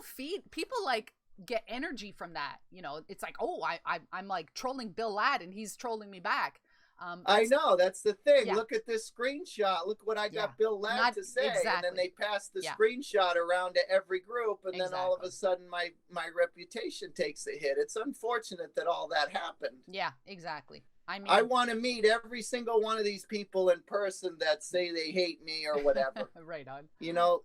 like get energy from that. You know, it's like, oh, I'm like trolling Bill Ladd and he's trolling me back. I know, that's the thing. Look at this screenshot. Look what I got Bill Ladd to say. And then they pass the screenshot around to every group, and then all of a sudden my reputation takes a hit. It's unfortunate that all that happened. Yeah, exactly. I mean, I want to meet every single one of these people in person that say they hate me or whatever. Right on. You know,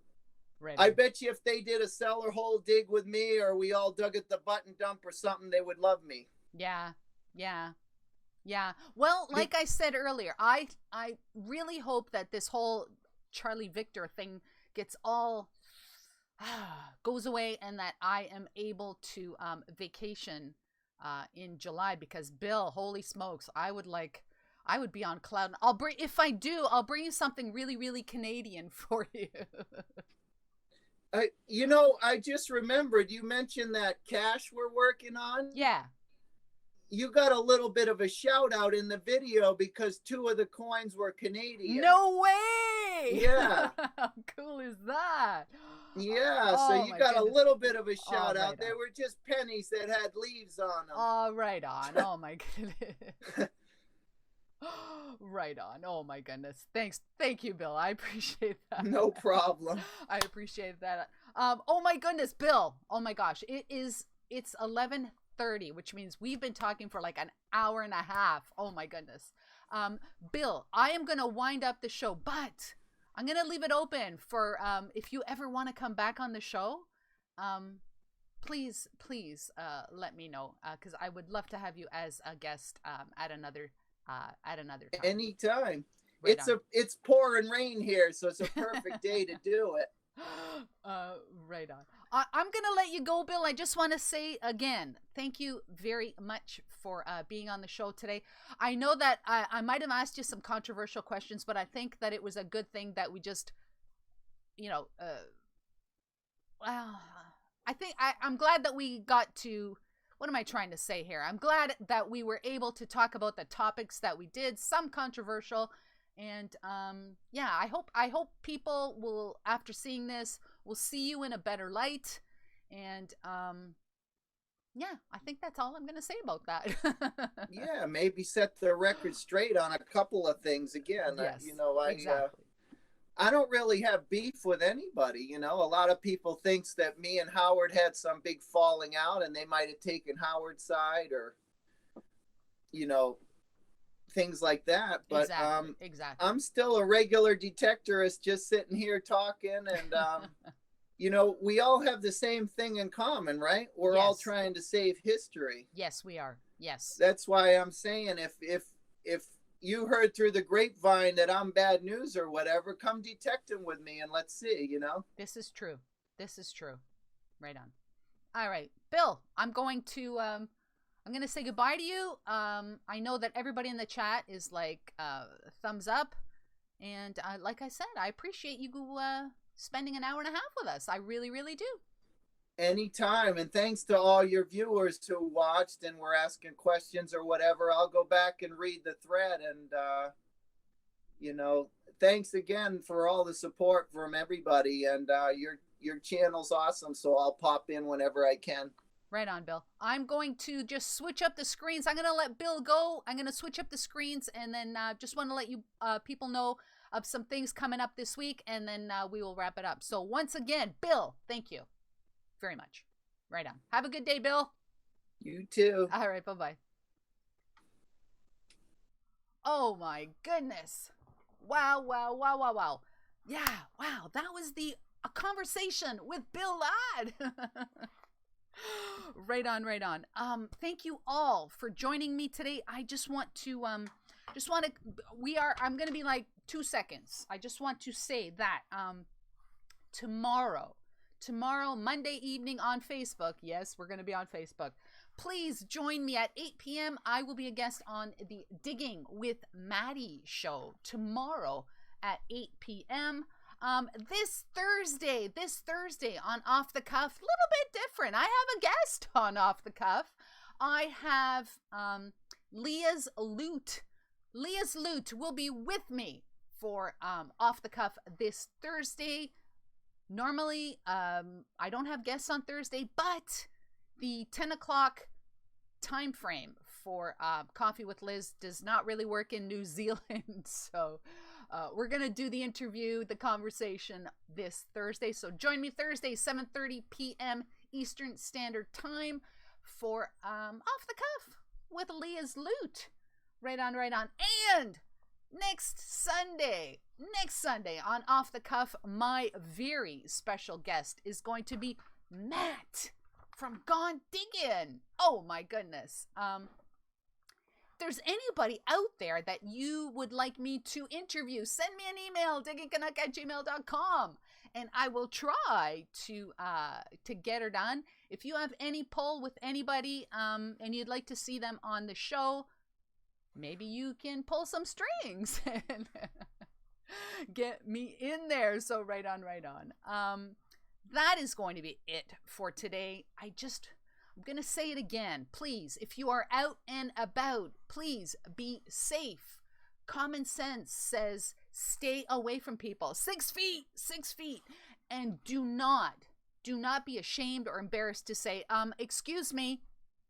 I bet you if they did a cellar hole dig with me, or we all dug at the button dump or something, they would love me. Yeah. Well, like I said earlier, I really hope that this whole Charlie Victor thing gets all goes away, and that I am able to vacation in July, because Bill, holy smokes, I would be on cloud. I'll bring you something really, really Canadian for you. You know, I just remembered you mentioned that cache we're working on. Yeah. You got a little bit of a shout out in the video because 2 of the coins were Canadian. No way! Yeah. How cool is that? Yeah, so you got a little bit of a shout out. They were just pennies that had leaves on them. Oh, right on. Oh my goodness. Right on. Oh my goodness. Thank you, Bill. I appreciate that. No problem. I appreciate that. Oh my goodness, Bill. Oh my gosh. It's 11:30, which means we've been talking for like an hour and a half. Oh my goodness. Bill, I am going to wind up the show, but I'm going to leave it open for if you ever want to come back on the show, please let me know, because I would love to have you as a guest at another time. Anytime. Right it's pouring rain here, so it's a perfect day to do it. Right on. I'm gonna let you go, Bill. I just want to say again, thank you very much for being on the show today. I know that I might have asked you some controversial questions, but I think that it was a good thing that we just, I'm glad that we got to, what am I trying to say here? I'm glad that we were able to talk about the topics that we did, some controversial. And I hope people will, after seeing this, will see you in a better light. And I think that's all I'm gonna say about that. Yeah, maybe set the record straight on a couple of things again. Yes, exactly. I don't really have beef with anybody. A lot of people thinks that me and Howard had some big falling out, and they might have taken Howard's side, or things like that. But exactly. I'm still a regular detectorist, just sitting here talking, and you know, we all have the same thing in common, right? We're all Yes. trying to save history. Yes, we are. Yes. That's why I'm saying if you heard through the grapevine that I'm bad news or whatever, come detect him with me and let's see, you know? This is true. This is true. Right on. All right, Bill, I'm going to say goodbye to you. I know that everybody in the chat is like thumbs up. And like I said, I appreciate you spending an hour and a half with us. I really, really do. Anytime. And thanks to all your viewers who watched and were asking questions or whatever. I'll go back and read the thread. And, you know, thanks again for all the support from everybody. And your channel's awesome. So I'll pop in whenever I can. Right on, Bill. I'm going to just switch up the screens. I'm going to let Bill go. I'm going to switch up the screens, and then just want to let you people know of some things coming up this week, and then we will wrap it up. So once again, Bill, thank you very much. Right on. Have a good day, Bill. You too. All right, bye-bye. Oh, my goodness. Wow, wow, wow, wow, wow. Yeah, wow. That was a conversation with Bill Ladd. Right on, right on. Thank you all for joining me today. I just want to, I'm going to be like 2 seconds. I just want to say that, tomorrow, Monday evening on Facebook. Yes, we're going to be on Facebook. Please join me at 8 p.m. I will be a guest on the Digging with Maddie show tomorrow at 8 p.m. This Thursday on Off the Cuff, a little bit different. I have a guest on Off the Cuff. I have Leah's Loot. Leah's Loot will be with me for Off the Cuff this Thursday. Normally, I don't have guests on Thursday, but the 10 o'clock time frame for Coffee with Liz does not really work in New Zealand, so we're going to do the interview, the conversation this Thursday. So join me Thursday, 7:30 p.m. Eastern Standard Time for Off the Cuff with Leah's Loot. Right on, right on. And next Sunday on Off the Cuff, my very special guest is going to be Matt from Gone Diggin'. Oh my goodness. There's anybody out there that you would like me to interview, send me an email, 𝗥𝗔𝗗𝗓𝗥@gmail.com, and I will try to get her done. If you have any pull with anybody and you'd like to see them on the show, maybe you can pull some strings and get me in there. So right on, right on. That is going to be it for today. I'm going to say it again. Please, if you are out and about, please be safe. Common sense says stay away from people. 6 feet, 6 feet. And do not be ashamed or embarrassed to say, excuse me,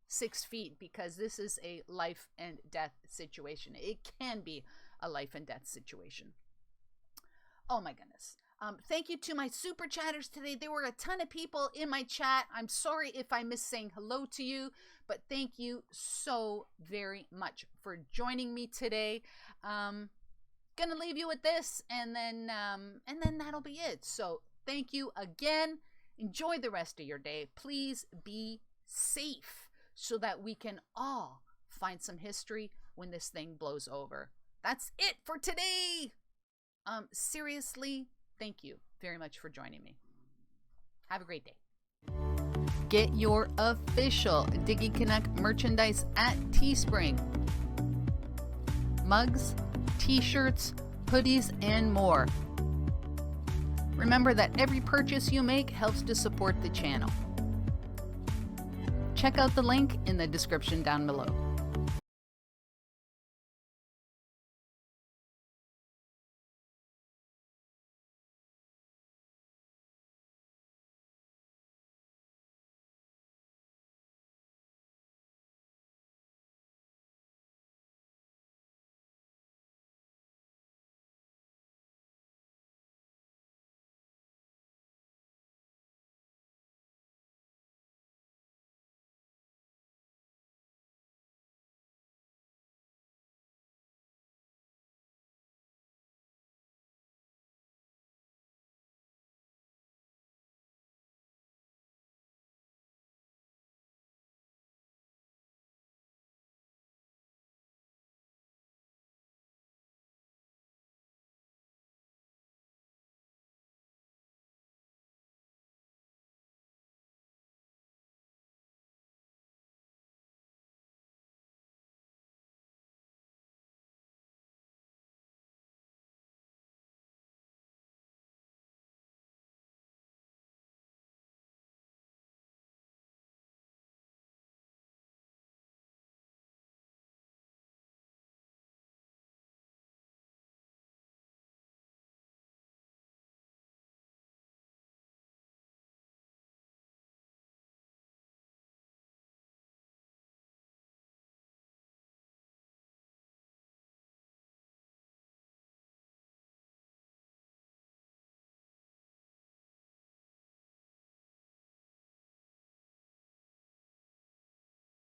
6 feet, because this is a life and death situation. It can be a life and death situation. Oh my goodness. Thank you to my super chatters today. There were a ton of people in my chat. I'm sorry if I missed saying hello to you, but thank you so very much for joining me today. Gonna leave you with this, and then that'll be it. So thank you again. Enjoy the rest of your day. Please be safe so that we can all find some history when this thing blows over. That's it for today. Seriously, thank you very much for joining me. Have a great day. Get your official Diggy Connect merchandise at Teespring. Mugs, t-shirts, hoodies, and more. Remember that every purchase you make helps to support the channel. Check out the link in the description down below.